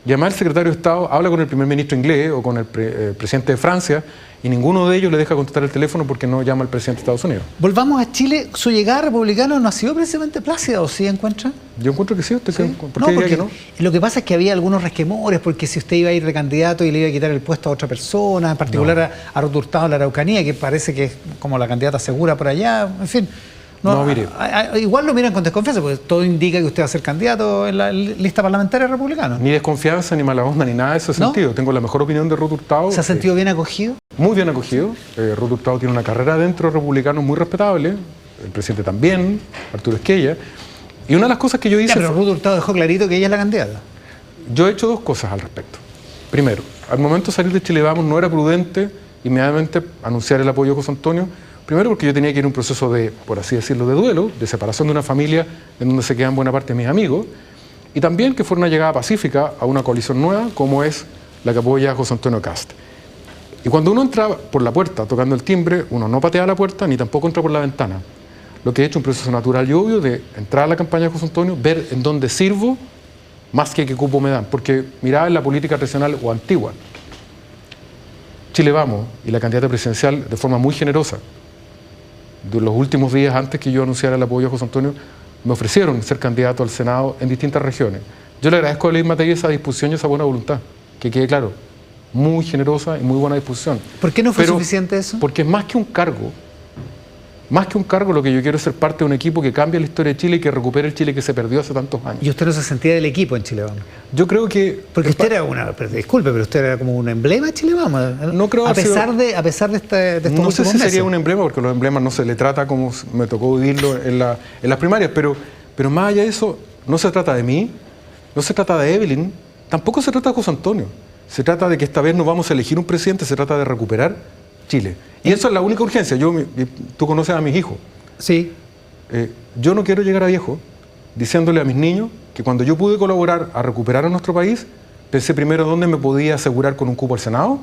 Y además el secretario de Estado habla con el primer ministro inglés o con el presidente de Francia y ninguno de ellos le deja contestar el teléfono porque no llama al presidente de Estados Unidos. Volvamos a Chile. ¿Su llegada a Republicano no ha sido precisamente plácida o sí encuentra? Yo encuentro que sí. ¿Usted ¿Sí? ¿Por qué diría que no? Lo que pasa es que había algunos resquemores porque si usted iba a ir de candidato y le iba a quitar el puesto a otra persona, en particular a Ruth Hurtado de la Araucanía, que parece que es como la candidata segura por allá, en fin. No miré. Igual lo miran con desconfianza, porque todo indica que usted va a ser candidato en la lista parlamentaria republicana. Ni desconfianza, ni mala onda, ni nada de ese ¿No? sentido. Tengo la mejor opinión de Ruth Hurtado. ¿Se ha sentido bien acogido? Muy bien acogido. Ruth Hurtado tiene una carrera dentro de republicanos muy respetable. El presidente también, Arturo Esquella. Y una de las cosas que yo hice... Ya, pero Ruth Hurtado dejó clarito que ella es la candidata. Yo he hecho dos cosas al respecto. Primero, al momento de salir de Chile Vamos no era prudente inmediatamente anunciar el apoyo a José Antonio. Primero porque yo tenía que ir a un proceso de, por así decirlo, de duelo, de separación de una familia en donde se quedan buena parte de mis amigos. Y también que fuera una llegada pacífica a una coalición nueva como es la que apoya a José Antonio Kast. Y cuando uno entra por la puerta tocando el timbre, uno no patea la puerta ni tampoco entra por la ventana. Lo que he hecho es un proceso natural y obvio de entrar a la campaña de José Antonio, ver en dónde sirvo, más que qué cupo me dan. Porque miraba en la política tradicional o antigua. Chile Vamos y la candidata presidencial de forma muy generosa, de los últimos días antes que yo anunciara el apoyo a José Antonio, me ofrecieron ser candidato al Senado en distintas regiones. Yo le agradezco a Evelyn Matei esa disposición y esa buena voluntad, que quede claro, muy generosa y muy buena disposición. ¿Por qué no fue suficiente eso? Porque es más que un cargo. Más que un cargo, lo que yo quiero es ser parte de un equipo que cambie la historia de Chile y que recupere el Chile que se perdió hace tantos años. ¿Y usted no se sentía del equipo en Chile Vamos? Yo creo que... Porque usted era disculpe, pero usted era como un emblema de Chile Vamos. No creo a pesar de estos no sé últimos si sería meses. un emblema, porque los emblemas no se le trata como me tocó vivirlo en las primarias, pero más allá de eso, no se trata de mí, no se trata de Evelyn, tampoco se trata de José Antonio. Se trata de que esta vez no vamos a elegir un presidente, se trata de recuperar Chile. Y eso es la única urgencia. Tú conoces a mis hijos. Sí. Yo no quiero llegar a viejo diciéndole a mis niños que cuando yo pude colaborar a recuperar a nuestro país, pensé primero dónde me podía asegurar con un cupo al Senado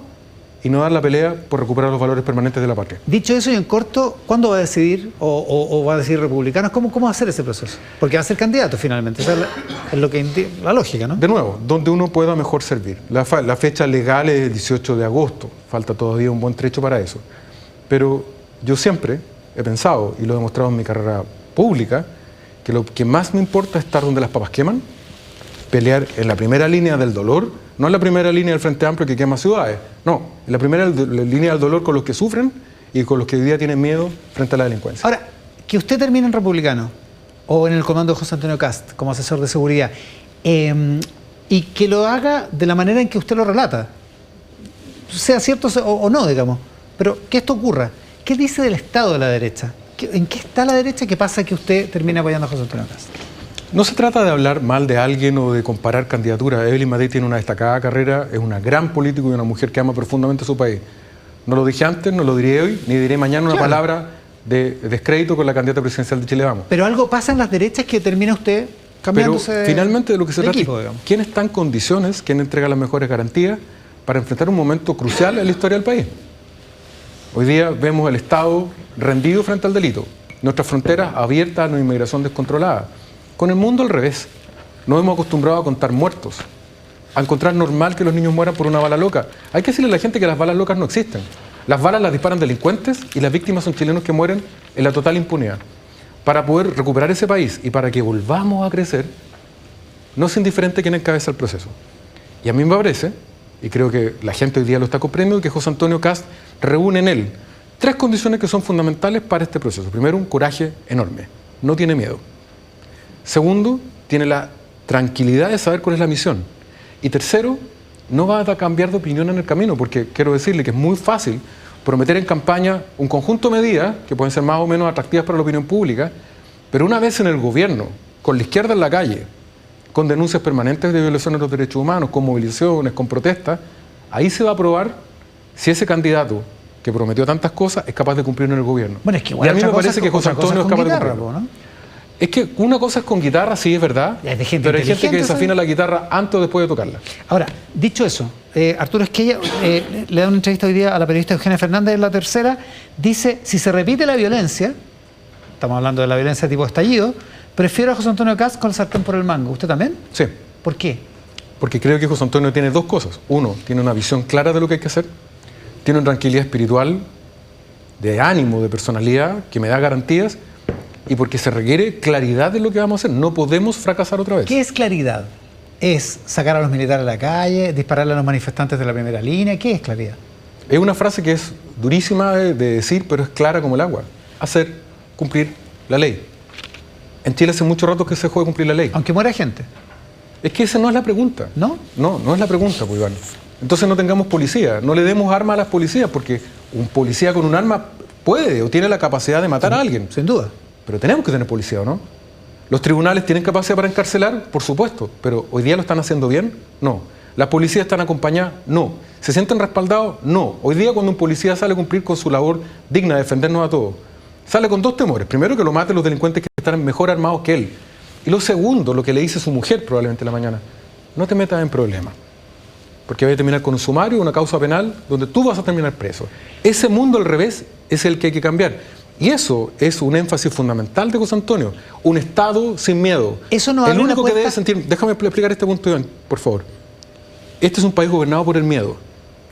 y no dar la pelea por recuperar los valores permanentes de la patria. Dicho eso y en corto, ¿cuándo va a decidir o va a decidir republicanos? ¿Cómo va a hacer ese proceso? Porque va a ser candidato finalmente, esa es lo que la lógica, ¿no? De nuevo, donde uno pueda mejor servir. La fecha legal es el 18 de agosto, falta todavía un buen trecho para eso. Pero yo siempre he pensado, y lo he demostrado en mi carrera pública, que lo que más me importa es estar donde las papas queman, pelear en la primera línea del dolor, no en la primera línea del Frente Amplio que quema ciudades, no, en la primera línea del dolor con los que sufren y con los que hoy día tienen miedo frente a la delincuencia. Ahora, que usted termine en republicano o en el comando de José Antonio Kast como asesor de seguridad y que lo haga de la manera en que usted lo relata, sea cierto o no, digamos, pero que esto ocurra. ¿Qué dice del estado de la derecha? ¿En qué está la derecha que pasa que usted termine apoyando a José Antonio Kast? No se trata de hablar mal de alguien o de comparar candidaturas. Evelyn Matei tiene una destacada carrera, es una gran política y una mujer que ama profundamente a su país. No lo dije antes, no lo diré hoy, ni diré mañana una palabra de descrédito con la candidata presidencial de Chile Vamos. Pero algo pasa en las derechas que termina usted cambiándose. Pero finalmente de lo que se trata equipo, es quién está en condiciones, quién entrega las mejores garantías para enfrentar un momento crucial en la historia del país. Hoy día vemos el Estado rendido frente al delito, nuestras fronteras abiertas a una inmigración descontrolada. Con el mundo al revés. Nos hemos acostumbrado a contar muertos, a encontrar normal que los niños mueran por una bala loca. Hay que decirle a la gente que las balas locas no existen. Las balas las disparan delincuentes y las víctimas son chilenos que mueren en la total impunidad. Para poder recuperar ese país y para que volvamos a crecer, no es indiferente quién encabeza el proceso. Y a mí me parece, y creo que la gente hoy día lo está comprendiendo, que José Antonio Kast reúne en él 3 condiciones que son fundamentales para este proceso. Primero, un coraje enorme. No tiene miedo. Segundo, tiene la tranquilidad de saber cuál es la misión. Y tercero, no va a cambiar de opinión en el camino, porque quiero decirle que es muy fácil prometer en campaña un conjunto de medidas que pueden ser más o menos atractivas para la opinión pública, pero una vez en el gobierno, con la izquierda en la calle, con denuncias permanentes de violaciones de los derechos humanos, con movilizaciones, con protestas, ahí se va a probar si ese candidato que prometió tantas cosas es capaz de cumplir en el gobierno. Bueno, es que y a mí me parece que José Antonio es capaz de cumplirlo. ¿no? Es que una cosa es con guitarra, sí, es verdad, pero hay gente que desafina la guitarra antes o después de tocarla. Ahora, dicho eso, Arturo Esquella le da una entrevista hoy día a la periodista Eugenia Fernández en La Tercera, dice, si se repite la violencia, estamos hablando de la violencia tipo estallido, prefiero a José Antonio Kast con el sartén por el mango. ¿Usted también? Sí. ¿Por qué? Porque creo que José Antonio tiene 2 cosas. Uno, tiene una visión clara de lo que hay que hacer, tiene una tranquilidad espiritual, de ánimo, de personalidad, que me da garantías, y porque se requiere claridad de lo que vamos a hacer. No podemos fracasar otra vez. ¿Qué es claridad? ¿Es sacar a los militares a la calle, dispararle a los manifestantes de la primera línea? ¿Qué es claridad? Es una frase que es durísima de decir, pero es clara como el agua. Hacer, cumplir, la ley. En Chile hace mucho rato que se dejó de cumplir la ley. Aunque muera gente. Es que esa no es la pregunta. ¿No? No es la pregunta, pues, Iván. Entonces no tengamos policía, no le demos armas a las policías, porque un policía con un arma puede o tiene la capacidad de matar a alguien. Sin duda. Pero tenemos que tener policía, ¿o no? ¿Los tribunales tienen capacidad para encarcelar? Por supuesto. ¿Pero hoy día lo están haciendo bien? No. ¿Las policías están acompañadas? No. ¿Se sienten respaldados? No. Hoy día cuando un policía sale a cumplir con su labor digna de defendernos a todos, sale con dos temores. Primero, que lo maten los delincuentes que están mejor armados que él. Y lo segundo, lo que le dice su mujer probablemente en la mañana: no te metas en problemas, porque vas a terminar con un sumario, una causa penal, donde tú vas a terminar preso. Ese mundo al revés es el que hay que cambiar. Y eso es un énfasis fundamental de José Antonio. Un Estado sin miedo. Eso no el abre único una que debe puerta... sentir... Déjame explicar este punto, Iván, por favor. Este es un país gobernado por el miedo.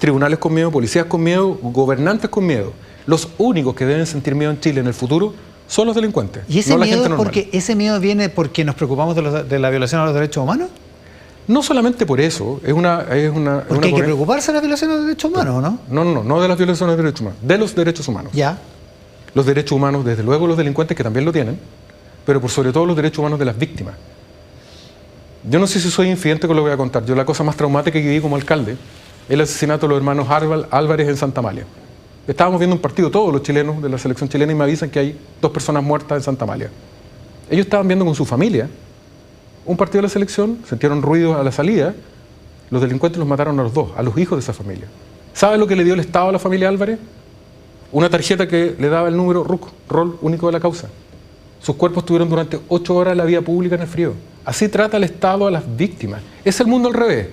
Tribunales con miedo, policías con miedo, gobernantes con miedo. Los únicos que deben sentir miedo en Chile en el futuro son los delincuentes. ¿Y ese no la miedo gente es normal. porque ese miedo viene porque nos preocupamos de la violación a los derechos humanos? No solamente por eso, es una Porque hay que preocuparse de la violación a los derechos humanos, ¿o no? No de las violaciones de derechos humanos, de los derechos humanos. Ya. Los derechos humanos, desde luego los delincuentes que también lo tienen, pero por sobre todo los derechos humanos de las víctimas. Yo no sé si soy infidente con lo que voy a contar. Yo la cosa más traumática que viví como alcalde, el asesinato de los hermanos Álvarez en Santa Amalia. Estábamos viendo un partido, todos los chilenos de la selección chilena, y me avisan que hay 2 personas muertas en Santa Amalia. Ellos estaban viendo con su familia un partido de la selección, sintieron ruido a la salida, los delincuentes los mataron a los 2, a los hijos de esa familia. ¿Sabe lo que le dio el Estado a la familia Álvarez? Una tarjeta que le daba el número RUC, rol único de la causa. Sus cuerpos estuvieron durante 8 horas en la vía pública en el frío. Así trata el Estado a las víctimas. Es el mundo al revés.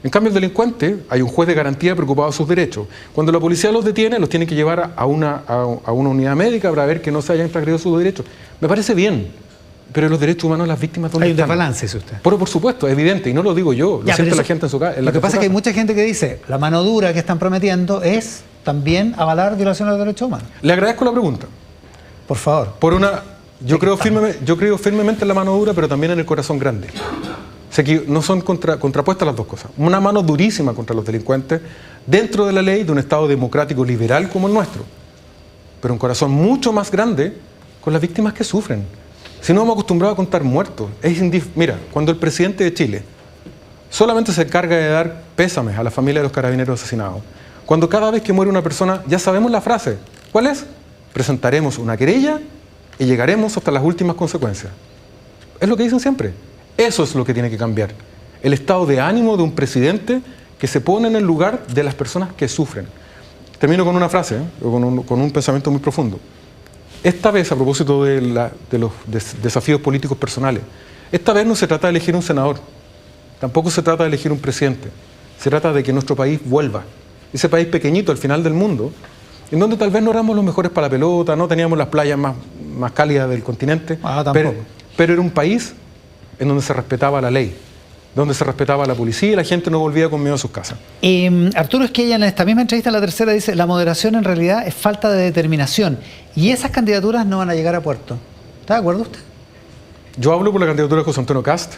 En cambio, el delincuente, hay un juez de garantía preocupado de sus derechos. Cuando la policía los detiene, los tiene que llevar a una unidad médica para ver que no se hayan transgredido sus derechos. Me parece bien, pero los derechos humanos de las víctimas, ¿dónde Hay un están? desbalance, dice usted. Pero por supuesto, es evidente, y no lo digo yo, lo Ya, siente pero la eso- gente en su casa. Lo que pasa es que hay mucha gente que dice, la mano dura que están prometiendo es también avalar violaciones a los derechos humanos. Le agradezco la pregunta. Por favor. Yo creo firmemente en la mano dura, pero también en el corazón grande. No son contrapuestas las dos cosas. Una mano durísima contra los delincuentes dentro de la ley de un Estado democrático liberal como el nuestro, pero un corazón mucho más grande con las víctimas que sufren. Si no hemos acostumbrado a contar muertos, mira, cuando el presidente de Chile solamente se encarga de dar pésames a la familia de los carabineros asesinados, cuando cada vez que muere una persona ya sabemos la frase, ¿cuál es? Presentaremos una querella y llegaremos hasta las últimas consecuencias. Es lo que dicen siempre. Eso es lo que tiene que cambiar. El estado de ánimo de un presidente que se pone en el lugar de las personas que sufren. Termino con una frase, con un pensamiento muy profundo. Esta vez, a propósito de los desafíos políticos personales, esta vez no se trata de elegir un senador, tampoco se trata de elegir un presidente, se trata de que nuestro país vuelva. Ese país pequeñito al final del mundo, en donde tal vez no éramos los mejores para la pelota, no teníamos las playas más cálidas del continente, pero era un país en donde se respetaba la ley, donde se respetaba la policía y la gente no volvía con miedo a sus casas. Arturo Esquella, en esta misma entrevista, la tercera, dice, la moderación en realidad es falta de determinación y esas candidaturas no van a llegar a puerto. ¿Está de acuerdo usted? Yo hablo por la candidatura de José Antonio Kast.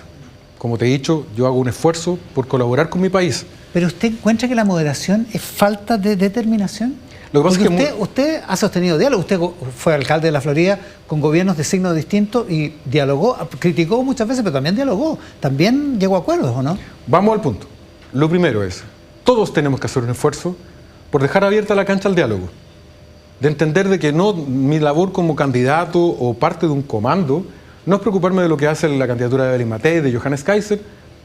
Como te he dicho, yo hago un esfuerzo por colaborar con mi país. ¿Pero usted encuentra que la moderación es falta de determinación? Lo que pasa Porque es que usted ha sostenido diálogo, usted fue alcalde de la Florida con gobiernos de signos distintos y dialogó, criticó muchas veces, pero también dialogó, también llegó a acuerdos, ¿o no? Vamos al punto. Lo primero es, todos tenemos que hacer un esfuerzo por dejar abierta la cancha al diálogo, de entender de que no, mi labor como candidato o parte de un comando no es preocuparme de lo que hace la candidatura de Evelyn Matei, de Johannes Kaiser,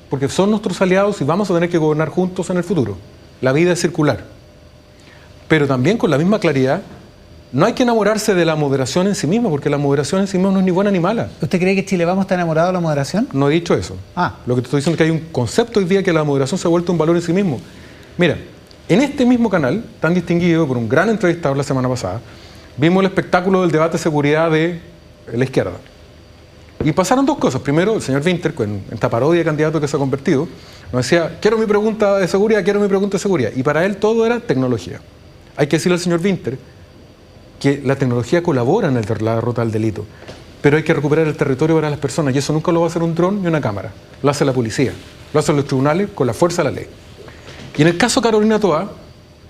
porque son nuestros aliados y vamos a tener que gobernar juntos en el futuro. La vida es circular. Pero también con la misma claridad, no hay que enamorarse de la moderación en sí misma, porque la moderación en sí misma no es ni buena ni mala. ¿Usted cree que Chile Vamos está enamorado de la moderación? No he dicho eso. Lo que te estoy diciendo es que hay un concepto hoy día que la moderación se ha vuelto un valor en sí mismo. Mira, en este mismo canal, tan distinguido por un gran entrevistador la semana pasada, vimos el espectáculo del debate de seguridad de la izquierda. Y pasaron dos cosas. Primero, el señor Winter, en esta parodia de candidato que se ha convertido, nos decía, quiero mi pregunta de seguridad, quiero mi pregunta de seguridad. Y para él todo era tecnología. Hay que decirle al señor Winter que la tecnología colabora en la derrota del delito, pero hay que recuperar el territorio para las personas y eso nunca lo va a hacer un dron ni una cámara, lo hace la policía, lo hacen los tribunales con la fuerza de la ley. Y en el caso de Carolina Toá,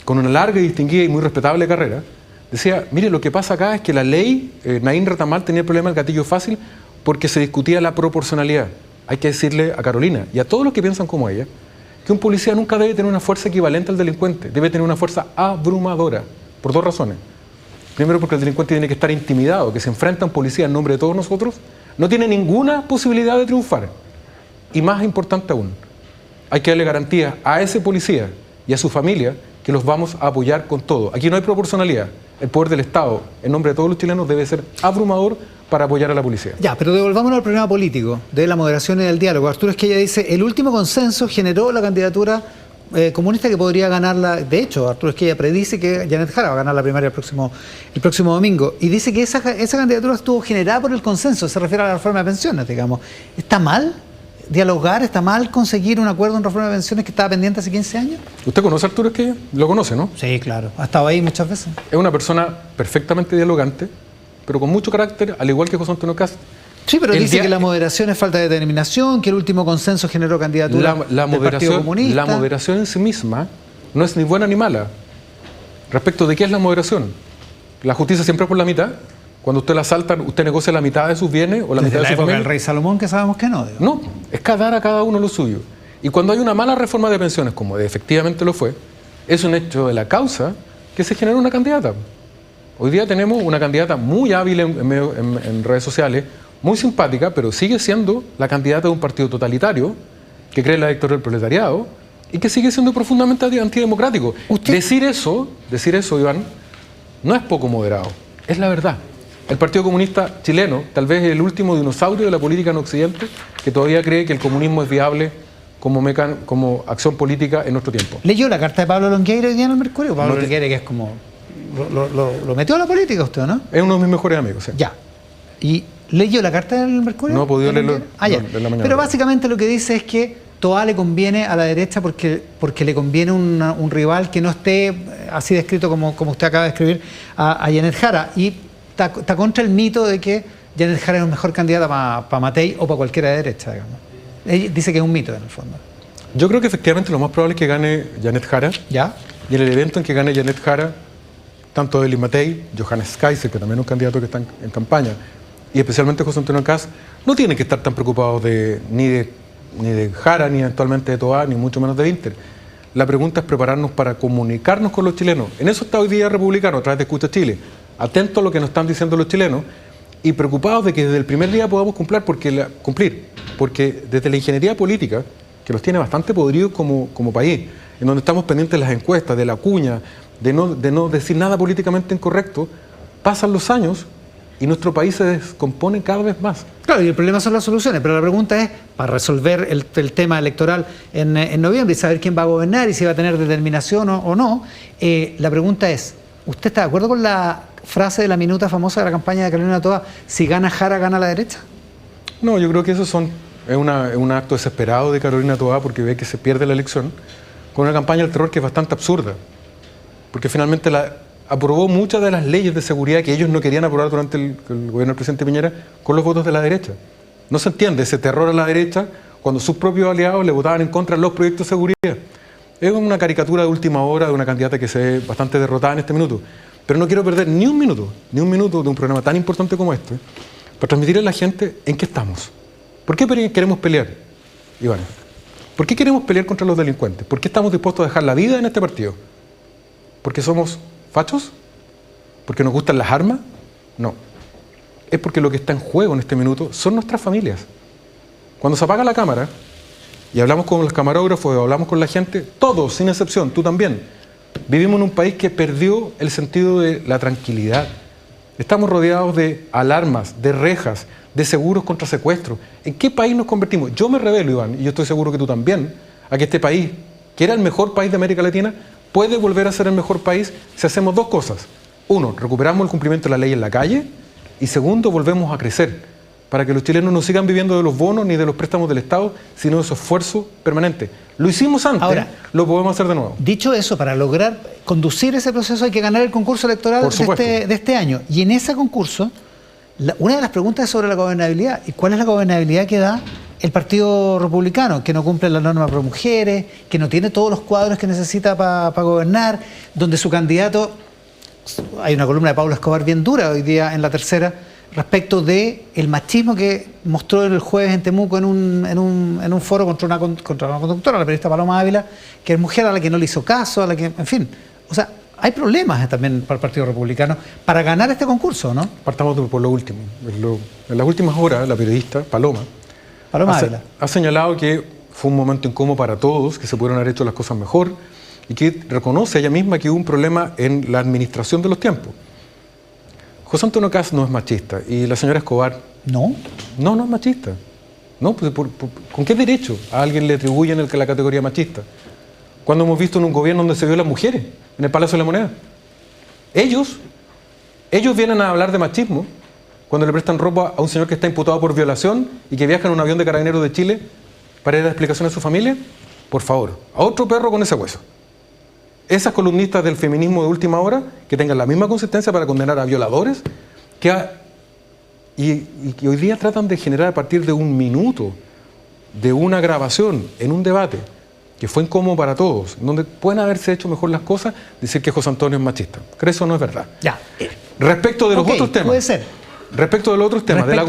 con una larga y distinguida y muy respetable carrera, decía, mire, lo que pasa acá es que la ley, Naín Retamal tenía el problema del gatillo fácil porque se discutía la proporcionalidad. Hay que decirle a Carolina y a todos los que piensan como ella, que un policía nunca debe tener una fuerza equivalente al delincuente, debe tener una fuerza abrumadora, por 2 razones. Primero, porque el delincuente tiene que estar intimidado, que se enfrenta a un policía en nombre de todos nosotros, no tiene ninguna posibilidad de triunfar. Y más importante aún, hay que darle garantías a ese policía y a su familia que los vamos a apoyar con todo. Aquí no hay proporcionalidad. El poder del Estado, en nombre de todos los chilenos, debe ser abrumador para apoyar a la policía. Ya, pero devolvámonos al problema político, de la moderación y del diálogo. Arturo Esquella dice, el último consenso generó la candidatura comunista que podría ganarla. De hecho, Arturo Esquella predice que Janet Jara va a ganar la primaria el próximo domingo. Y dice que esa candidatura estuvo generada por el consenso, se refiere a la reforma de pensiones, digamos. ¿Está mal dialogar? ¿Está mal conseguir un acuerdo en reforma de pensiones que estaba pendiente hace 15 años? ¿Usted conoce a Arturo Esquella? Lo conoce, ¿no? Sí, claro. Ha estado ahí muchas veces. Es una persona perfectamente dialogante, pero con mucho carácter, al igual que José Antonio Kast. Sí, pero dice que la moderación es falta de determinación, que el último consenso generó candidatura del Partido Comunista. La moderación en sí misma no es ni buena ni mala. Respecto de qué es la moderación, la justicia siempre es por la mitad. Cuando usted la salta, usted negocia la mitad de sus bienes o la mitad de su familia. El rey Salomón, que sabemos que no. Digo. No, es dar a cada uno lo suyo. Y cuando hay una mala reforma de pensiones, como efectivamente lo fue, es un hecho de la causa que se genera una candidata. Hoy día tenemos una candidata muy hábil en redes sociales, muy simpática, pero sigue siendo la candidata de un partido totalitario que cree en la dictadura del proletariado y que sigue siendo profundamente antidemocrático. Decir eso, Iván, no es poco moderado, es la verdad. El Partido Comunista chileno, tal vez el último dinosaurio de la política en Occidente, que todavía cree que el comunismo es viable como acción política en nuestro tiempo. ¿Leyó la carta de Pablo Longueira hoy día en el Mercurio? Pablo Longueira, que es como... Lo metió a la política usted, ¿no? Es uno de mis mejores amigos, sí. Ya. ¿Y leyó la carta del Mercurio? No he podido leerlo ya. de la mañana. Pero básicamente lo que dice es que Toá le conviene a la derecha porque le conviene un rival que no esté así descrito como usted acaba de escribir a Janet Jara. Y está contra el mito de que Janet Jara es una mejor candidata para Matei o para cualquiera de derecha, digamos. Ella dice que es un mito en el fondo. Yo creo que efectivamente lo más probable es que gane Janet Jara. ¿Ya? Y en el evento en que gane Janet Jara, tanto Eli Matei, Johannes Kaiser, que también es un candidato que está en campaña, y especialmente José Antonio Kast, no tienen que estar tan preocupados ni de Jara, ni eventualmente de Toá, ni mucho menos de Winter. La pregunta es prepararnos para comunicarnos con los chilenos. En eso está hoy día Republicano, a través de Escucha Chile, atento a lo que nos están diciendo los chilenos y preocupados de que desde el primer día podamos cumplir, porque desde la ingeniería política, que los tiene bastante podridos como país, en donde estamos pendientes de las encuestas, de la cuña, de no decir nada políticamente incorrecto, pasan los años y nuestro país se descompone cada vez más. Claro, y el problema son las soluciones, pero la pregunta es, para resolver el tema electoral en noviembre y saber quién va a gobernar y si va a tener determinación o no, la pregunta es, ¿usted está de acuerdo con la frase de la minuta famosa de la campaña de Carolina Toá, si gana Jara, gana la derecha? No, yo creo que eso es un acto desesperado de Carolina Toá porque ve que se pierde la elección con una campaña del terror que es bastante absurda, porque finalmente aprobó muchas de las leyes de seguridad que ellos no querían aprobar durante el gobierno del presidente Piñera con los votos de la derecha. No se entiende ese terror a la derecha cuando sus propios aliados le votaban en contra de los proyectos de seguridad. Es una caricatura de última hora de una candidata que se ve bastante derrotada en este minuto. Pero no quiero perder ni un minuto de un programa tan importante como este para transmitirle a la gente en qué estamos. ¿Por qué queremos pelear, Iván? ¿Por qué queremos pelear contra los delincuentes? ¿Por qué estamos dispuestos a dejar la vida en este partido? ¿Porque somos fachos? ¿Porque nos gustan las armas? No. Es porque lo que está en juego en este minuto son nuestras familias. Cuando se apaga la cámara y hablamos con los camarógrafos o hablamos con la gente, todos, sin excepción, tú también, vivimos en un país que perdió el sentido de la tranquilidad. Estamos rodeados de alarmas, de rejas, de seguros contra secuestros. ¿En qué país nos convertimos? Yo me revelo, Iván, y yo estoy seguro que tú también, a que este país, que era el mejor país de América Latina, puede volver a ser el mejor país si hacemos dos cosas. Uno, recuperamos el cumplimiento de la ley en la calle, y segundo, volvemos a crecer, para que los chilenos no sigan viviendo de los bonos ni de los préstamos del Estado, sino de su esfuerzo permanente. Lo hicimos antes, ahora, lo podemos hacer de nuevo. Dicho eso, para lograr conducir ese proceso hay que ganar el concurso electoral de este año. Y en ese concurso, una de las preguntas es sobre la gobernabilidad. ¿Y cuál es la gobernabilidad que da el Partido Republicano? Que no cumple la norma pro mujeres, que no tiene todos los cuadros que necesita para gobernar, donde su candidato hay una columna de Pablo Escobar bien dura hoy día en La Tercera respecto de el machismo que mostró el jueves en Temuco en un foro contra una conductora, la periodista Paloma Ávila, que es mujer a la que no le hizo caso, a la que, en fin, o sea, hay problemas también para el Partido Republicano para ganar este concurso, ¿no? Partamos por lo último. En las últimas horas, la periodista Paloma Ávila ha señalado que fue un momento incómodo para todos, que se pudieron haber hecho las cosas mejor y que reconoce ella misma que hubo un problema en la administración de los tiempos. José Antonio Kast no es machista y la señora Escobar... ¿No? No es machista. No, pues, ¿con qué derecho a alguien le atribuyen la categoría machista? Cuando hemos visto en un gobierno donde se vio a las mujeres, en el Palacio de la Moneda. Ellos vienen a hablar de machismo cuando le prestan ropa a un señor que está imputado por violación y que viaja en un avión de Carabineros de Chile para ir a dar explicaciones a su familia. Por favor, a otro perro con ese hueso. Esas columnistas del feminismo de última hora que tengan la misma consistencia para condenar a violadores y que hoy día tratan de generar a partir de un minuto de una grabación en un debate que fue incómodo para todos, donde pueden haberse hecho mejor las cosas, decir que José Antonio es machista. Creo que eso no es verdad. Ya. Respecto de los otros temas. Puede ser. Respecto de los otros temas, de la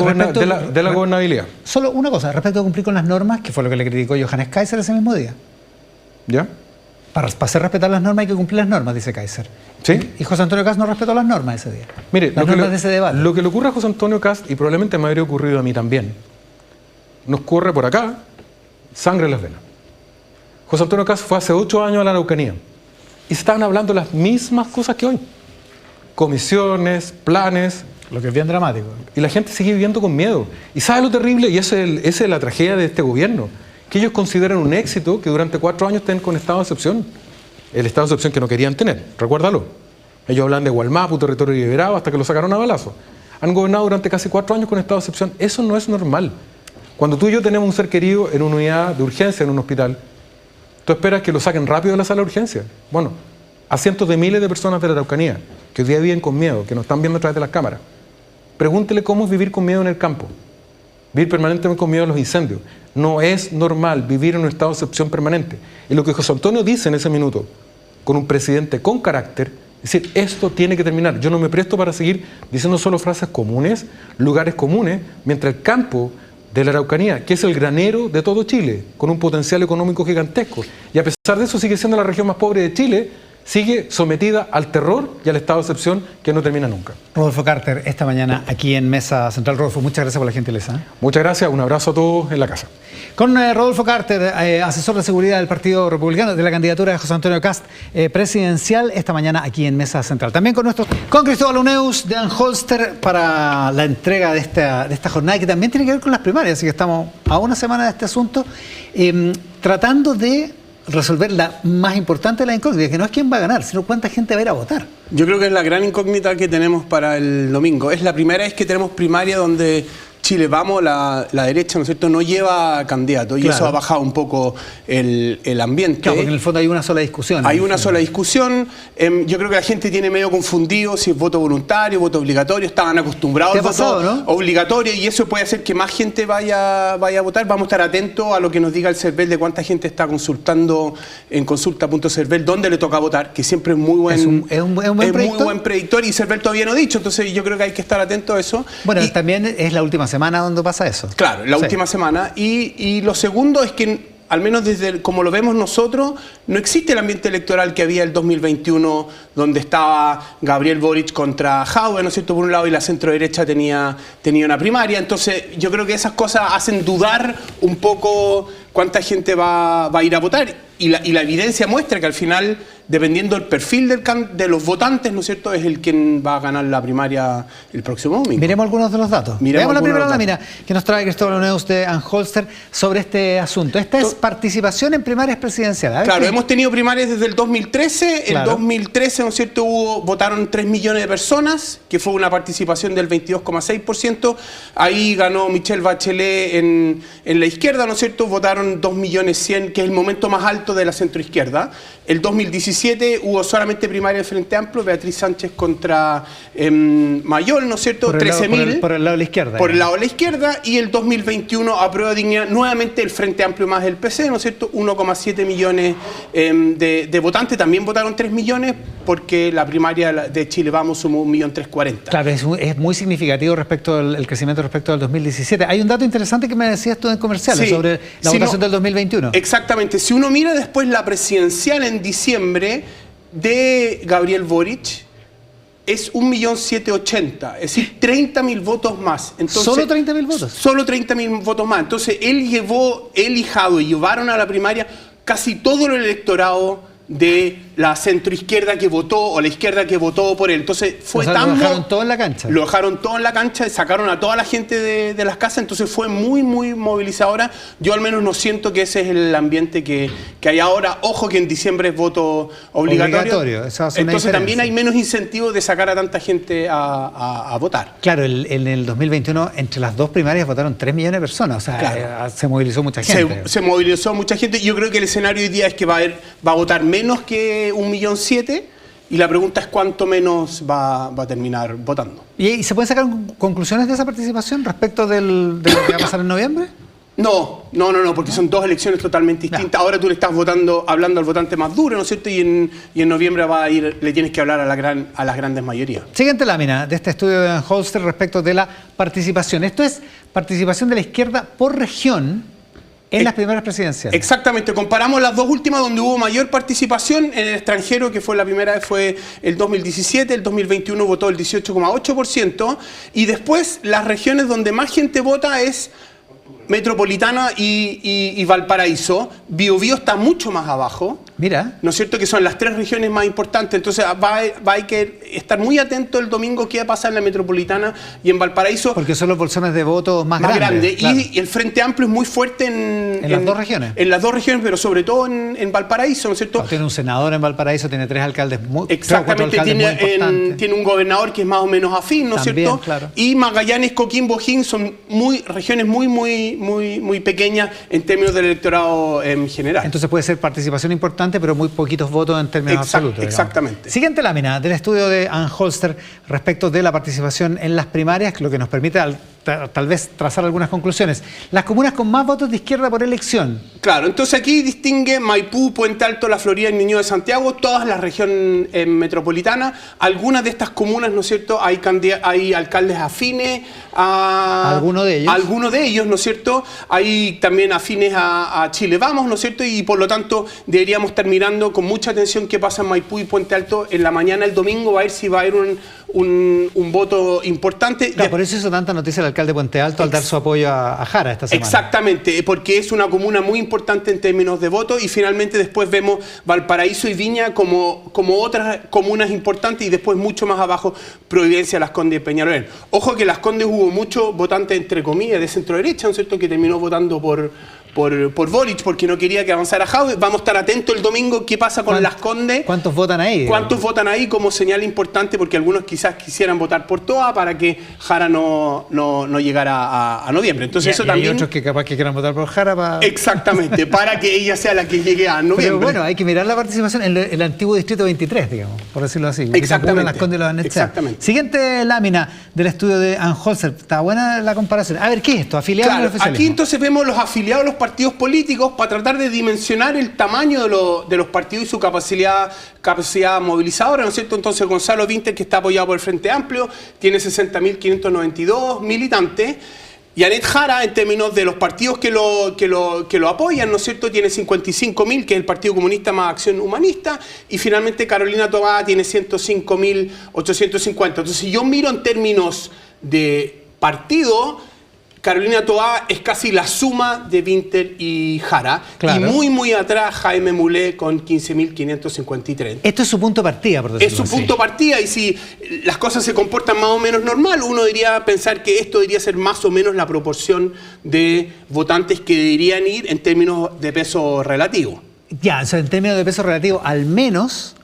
gobernabilidad. Solo una cosa, respecto a cumplir con las normas, que fue lo que le criticó Johannes Kaiser ese mismo día. ¿Ya? Para hacer respetar las normas hay que cumplir las normas, dice Kaiser. ¿Sí? Y José Antonio Kast no respetó las normas ese día. Mire, las normas de ese debate. Lo que le ocurre a José Antonio Kast, y probablemente me habría ocurrido a mí también, nos corre por acá sangre en las venas. José Antonio Kast fue hace 8 años a la Araucanía y se estaban hablando las mismas cosas que hoy. Comisiones, planes. Lo que es bien dramático. Y la gente sigue viviendo con miedo. ¿Y sabe lo terrible? Y esa es la tragedia de este gobierno. Que ellos consideran un éxito que durante 4 años estén con estado de excepción. El estado de excepción que no querían tener, recuérdalo. Ellos hablan de Gualmapu, territorio liberado, hasta que lo sacaron a balazo. Han gobernado durante casi 4 años con estado de excepción. Eso no es normal. Cuando tú y yo tenemos un ser querido en una unidad de urgencia en un hospital, tú esperas que lo saquen rápido de la sala de urgencia. Bueno, a cientos de miles de personas de la Araucanía que hoy día viven con miedo, que nos están viendo a través de las cámaras, pregúntele cómo es vivir con miedo en el campo. Vivir permanentemente con miedo a los incendios. No es normal vivir en un estado de excepción permanente. Y lo que José Antonio dice en ese minuto, con un presidente con carácter, es decir, esto tiene que terminar. Yo no me presto para seguir diciendo solo frases comunes, lugares comunes, mientras el campo de la Araucanía, que es el granero de todo Chile, con un potencial económico gigantesco, y a pesar de eso sigue siendo la región más pobre de Chile, sigue sometida al terror y al estado de excepción que no termina nunca. Rodolfo Carter, esta mañana aquí en Mesa Central. Rodolfo, muchas gracias por la gentileza. Muchas gracias, un abrazo a todos en la casa. Con Rodolfo Carter, asesor de seguridad del Partido Republicano, de la candidatura de José Antonio Kast presidencial, esta mañana aquí en Mesa Central. También con Cristóbal Uneus de Anholster para la entrega de esta jornada, que también tiene que ver con las primarias, así que estamos a una semana de este asunto, tratando de resolver la más importante de la incógnita, que no es quién va a ganar, sino cuánta gente va a ir a votar. Yo creo que es la gran incógnita que tenemos para el domingo. Es la primera vez que tenemos primaria donde Chile Vamos, la derecha, ¿no es cierto?, no lleva candidato, y claro, eso ha bajado un poco el ambiente. Claro, porque en el fondo hay una sola discusión. Hay una sola discusión. Yo creo que la gente tiene medio confundido si es voto voluntario, voto obligatorio. Estaban acostumbrados al voto obligatorio, y eso puede hacer que más gente vaya a votar. Vamos a estar atentos a lo que nos diga el CERVEL de cuánta gente está consultando en consulta.cervel dónde le toca votar, que siempre es muy buen, es un buen predictor, y CERVEL todavía no ha dicho, entonces yo creo que hay que estar atentos a eso. Bueno, y también es la última semana donde pasa eso. Claro, la última semana. Y lo segundo es que, al menos desde como lo vemos nosotros, no existe el ambiente electoral que había el 2021, donde estaba Gabriel Boric contra Jadwe, ¿no es cierto?, por un lado, y la centroderecha tenía una primaria. Entonces yo creo que esas cosas hacen dudar un poco cuánta gente va a ir a votar. Y la evidencia muestra que al final, dependiendo del perfil de los votantes, ¿no es cierto?, es el quien va a ganar la primaria el próximo domingo. Miremos algunos de los datos. Veamos la primera lámina que nos trae Cristóbal Uneus de Anholster sobre este asunto. Esta es participación en primarias presidenciales. Claro, hemos tenido primarias desde el 2013. Claro. El 2013, ¿no es cierto?, votaron 3 millones de personas, que fue una participación del 22,6%. Ahí ganó Michelle Bachelet en la izquierda, ¿no es cierto?, votaron 2.100.000, que es el momento más alto de la centroizquierda. El 2017 hubo solamente primaria del Frente Amplio, Beatriz Sánchez contra Mayol, ¿no es cierto?, 13.000. Por el lado de la izquierda. Por el lado de la izquierda. Y el 2021, a prueba de dignidad, nuevamente el Frente Amplio más el PC, ¿no es cierto?, 1,7 millones de votantes. También votaron 3 millones. porque la primaria de Chile Vamos sumó 1.340.000. Claro, es muy significativo respecto al crecimiento respecto al 2017. Hay un dato interesante que me decías tú en comerciales sobre la votación del 2021. Exactamente. Si uno mira después la presidencial en diciembre de Gabriel Boric, es 1.780.000, es decir, 30.000 votos más. Entonces, ¿Solo 30.000 votos? Solo 30.000 votos más. Entonces, él y Jadwe llevaron a la primaria casi todo el electorado de la centroizquierda que votó o la izquierda que votó por él. Entonces fue tan... Lo dejaron todo en la cancha. Lo dejaron todo en la cancha, sacaron a toda la gente de las casas, entonces fue muy, muy movilizadora. Yo al menos no siento que ese es el ambiente que hay ahora. Ojo que en diciembre es voto obligatorio. Entonces también hay menos incentivos de sacar a tanta gente a votar. Claro, en el 2021 entre las dos primarias votaron 3 millones de personas. O sea, claro, se movilizó mucha gente. Se movilizó mucha gente. Yo creo que el escenario hoy día es que va a votar menos que 1.700.000 y la pregunta es cuánto menos va a terminar votando. ¿Y se pueden sacar conclusiones de esa participación respecto de lo que va a pasar en noviembre? No, porque son dos elecciones totalmente distintas. Ahora tú le estás hablando al votante más duro, ¿no es cierto? Y en noviembre le tienes que hablar a las grandes mayorías. Siguiente lámina de este estudio de Anholster respecto de la participación. Esto es participación de la izquierda por región en las primeras presidenciales. Exactamente, comparamos las dos últimas donde hubo mayor participación en el extranjero, que fue la primera vez fue el 2017, el 2021 votó el 18,8%, y después las regiones donde más gente vota es Metropolitana y Valparaíso. Biobío está mucho más abajo. Mira. ¿No es cierto? Que son las 3 regiones más importantes. Entonces va a que estar muy atento el domingo qué va a pasar en la Metropolitana y en Valparaíso. Porque son los bolsones de voto más grandes. Claro. Y el Frente Amplio es muy fuerte en las dos regiones. En las dos regiones, pero sobre todo en Valparaíso, ¿no es cierto? Tiene un senador en Valparaíso, tiene 3 alcaldes muy Exactamente, tiene un gobernador que es más o menos afín, ¿no es cierto? Claro. Y Magallanes, Coquimbo, O'Higgins son regiones muy pequeñas en términos del electorado en general. Entonces puede ser participación importante, pero muy poquitos votos en términos absolutos. Exactamente. Siguiente lámina del estudio de Anholster respecto de la participación en las primarias, lo que nos permite tal vez trazar algunas conclusiones. Las comunas con más votos de izquierda por elección. Claro, entonces aquí distingue Maipú, Puente Alto, La Florida y Ñuñoa de Santiago, todas las regiones metropolitanas. Algunas de estas comunas, ¿no es cierto?, hay alcaldes afines a... ¿Alguno de ellos? Algunos de ellos, ¿no es cierto? Hay también afines a Chile Vamos, ¿no es cierto? Y por lo tanto deberíamos estar mirando con mucha atención qué pasa en Maipú y Puente Alto en la mañana el domingo, a ver si va a haber un voto importante. Claro, por eso hizo tanta noticia el alcalde de Puente Alto al dar su apoyo a Jara esta semana. Exactamente, porque es una comuna muy importante en términos de voto, y finalmente después vemos Valparaíso y Viña como otras comunas importantes, y después mucho más abajo Providencia, Las Condes y Peñalolén. Ojo que Las Condes hubo muchos votantes entre comillas de centro derecha, ¿no es cierto?, que terminó votando por Boric porque no quería que avanzara Jadwe. Vamos a estar atentos el domingo qué pasa con Las Condes. ¿Cuántos votan ahí? ¿Cuántos votan ahí como señal importante? Porque algunos quizás quisieran votar por Toa para que Jara no llegara a noviembre. Entonces eso también... Hay otros que capaz que quieran votar por Jara para... Exactamente, para que ella sea la que llegue a noviembre. Pero bueno, hay que mirar la participación en el antiguo distrito 23, digamos, por decirlo así. Exactamente. Las Condes y los Annexes. Exactamente. Siguiente lámina del estudio de Anholster. Está buena la comparación. A ver, ¿qué es esto? ¿Afiliados al oficialismo? Aquí entonces vemos los afiliados a los partidos políticos para tratar de dimensionar el tamaño de los partidos y su capacidad movilizadora, ¿no es cierto? Entonces Gonzalo Vinter, que está apoyado por el Frente Amplio, tiene 60.592 militantes. Y Anet Jara, en términos de los partidos que lo apoyan, ¿no es cierto?, tiene 55.000, que es el Partido Comunista más Acción Humanista, y finalmente Carolina Toá tiene 105.850. Entonces, si yo miro en términos de partido, Carolina Toá es casi la suma de Vinter y Jara. Claro. Y muy atrás Jaime Mulé con 15.553. Esto es su punto de partida, por decirlo así. Es su punto de partida, y si las cosas se comportan más o menos normal, uno debería pensar que esto debería ser más o menos la proporción de votantes que deberían ir en términos de peso relativo. Ya, o sea, en términos de peso relativo, al menos...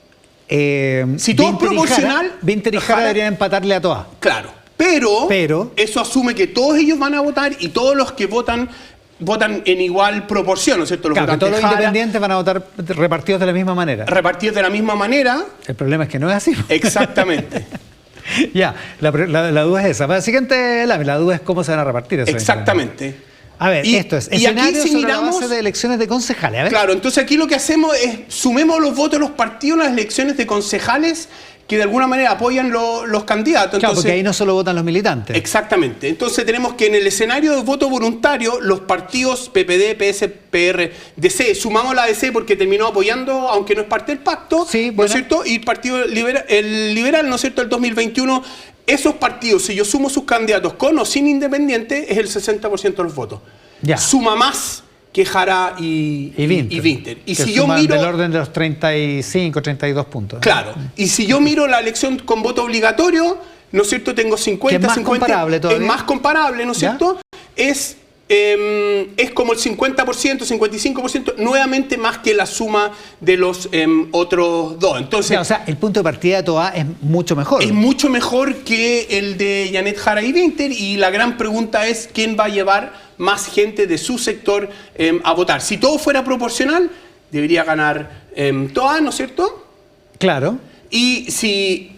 si todo es proporcional... Vinter y Jara deberían empatarle a Toá. Claro. Pero eso asume que todos ellos van a votar, y todos los que votan en igual proporción, ¿no es cierto? Claro, todos los independientes van a votar repartidos de la misma manera. Repartidos de la misma manera. El problema es que no es así. Exactamente. Ya, la duda es esa. Para la siguiente lámina, la duda es cómo se van a repartir eso. Exactamente. A ver, esto es y aquí escenario si sobre la miramos, base de elecciones de concejales. A ver. claro, entonces aquí lo que hacemos es sumemos los votos de los partidos en las elecciones de concejales que de alguna manera apoyan los candidatos. Claro, Entonces, porque ahí no solo votan los militantes. exactamente. Entonces tenemos que en el escenario de voto voluntario, los partidos PPD, PS, PR, DC, sumamos la DC porque terminó apoyando, aunque no es parte del pacto, Sí, ¿no bueno. es cierto? Y el Partido el Liberal, ¿no es cierto?, el 2021, esos partidos, si yo sumo sus candidatos con o sin independiente, es el 60% de los votos. Ya. Suma más que Jara y Winter. Y que si yo suman miro... del orden de los 35, 32 puntos. Claro, y si yo miro la elección con voto obligatorio, ¿no es cierto? Tengo 50, Que es más 50. comparable todavía. Es más comparable, ¿no es ¿Ya? cierto? Es como el 50%, 55%, nuevamente más que la suma de los otros dos. Entonces, O sea, el punto de partida de Toa es mucho mejor. es mucho mejor que el de Janet Jara y Winter, y la gran pregunta es quién va a llevar más gente de su sector a votar. Si todo fuera proporcional, debería ganar Toa, ¿no es cierto? Claro. Y si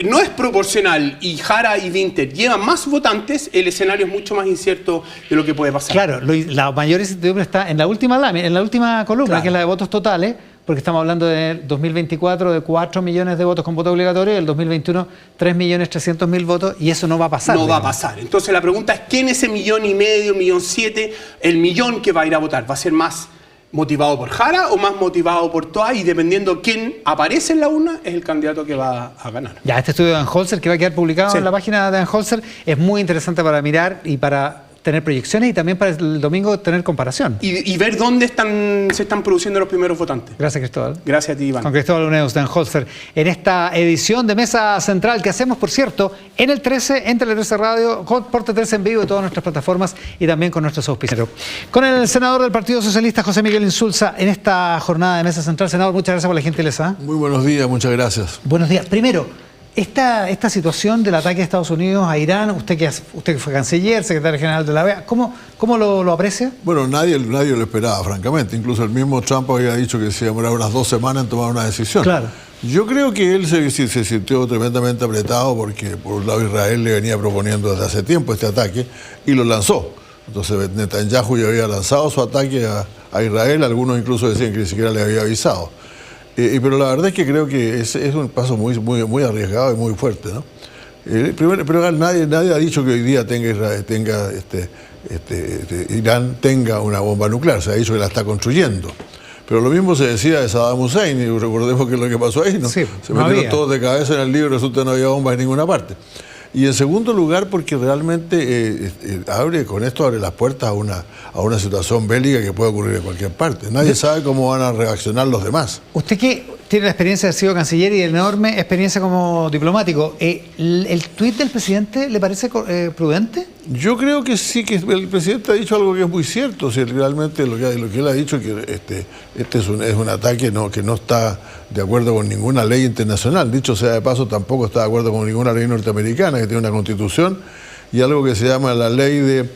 no es proporcional y Jara y Winter llevan más votantes, el escenario es mucho más incierto de lo que puede pasar. Claro, la mayor incertidumbre está en la última lámina, en la última columna, Claro. que es la de votos totales, porque estamos hablando de 2024 de 4 millones de votos con voto obligatorio, y el 2021 3.300.000 votos, y eso no va a pasar. No va a digamos. pasar. Entonces la pregunta es, ¿quién ese 1,5 millones, 1,7 millones, el millón que va a ir a votar? ¿Va a ser más motivado por Jara o más motivado por Toa? Y dependiendo quién aparece en la urna, es el candidato que va a ganar. Ya, este estudio de Anholzer que va a quedar publicado Sí. en la página de Anholzer es muy interesante para mirar y para tener proyecciones y también para el domingo tener comparación. Y ver dónde se están produciendo los primeros votantes. Gracias, Cristóbal. Gracias a ti, Iván. Con Cristóbal Uneus de Anholzer en esta edición de Mesa Central que hacemos, por cierto, en el 13, en Tele 13 Radio, con Porte 13 en vivo de todas nuestras plataformas y también con nuestros auspiciadores. Con el senador del Partido Socialista, José Miguel Insulza, en esta jornada de Mesa Central. Senador, muchas gracias por la gentileza. Muy buenos días, muchas gracias. Buenos días. Primero, esta situación del ataque de Estados Unidos a Irán, usted que fue canciller, secretario general de la OEA, ¿cómo lo aprecia? Bueno, nadie lo esperaba, francamente. Incluso el mismo Trump había dicho que se demoraba unas 2 semanas en tomar una decisión. Claro. Yo creo que él se sintió tremendamente apretado porque, por un lado, Israel le venía proponiendo desde hace tiempo este ataque y lo lanzó. Entonces, Netanyahu ya había lanzado su ataque a Israel, algunos incluso decían que ni siquiera le había avisado. Pero la verdad es que creo que es un paso muy arriesgado y muy fuerte, ¿no? Pero nadie ha dicho que hoy día Irán tenga una bomba nuclear, se ha dicho que la está construyendo. Pero lo mismo se decía de Saddam Hussein, y recordemos que es lo que pasó ahí, ¿no? Sí, Se no metieron había. todos de cabeza en el libro y resulta que no había bombas en ninguna parte. Y en segundo lugar, porque realmente con esto abre las puertas a una situación bélica que puede ocurrir en cualquier parte. Nadie sabe cómo van a reaccionar los demás. Usted que tiene la experiencia de haber sido canciller y enorme experiencia como diplomático, ¿el tuit del presidente le parece prudente? Yo creo que sí, que el presidente ha dicho algo que es muy cierto. Si realmente lo que él ha dicho que este es un ataque que no está de acuerdo con ninguna ley internacional. Dicho sea de paso, tampoco está de acuerdo con ninguna ley norteamericana, que tiene una constitución y algo que se llama la ley de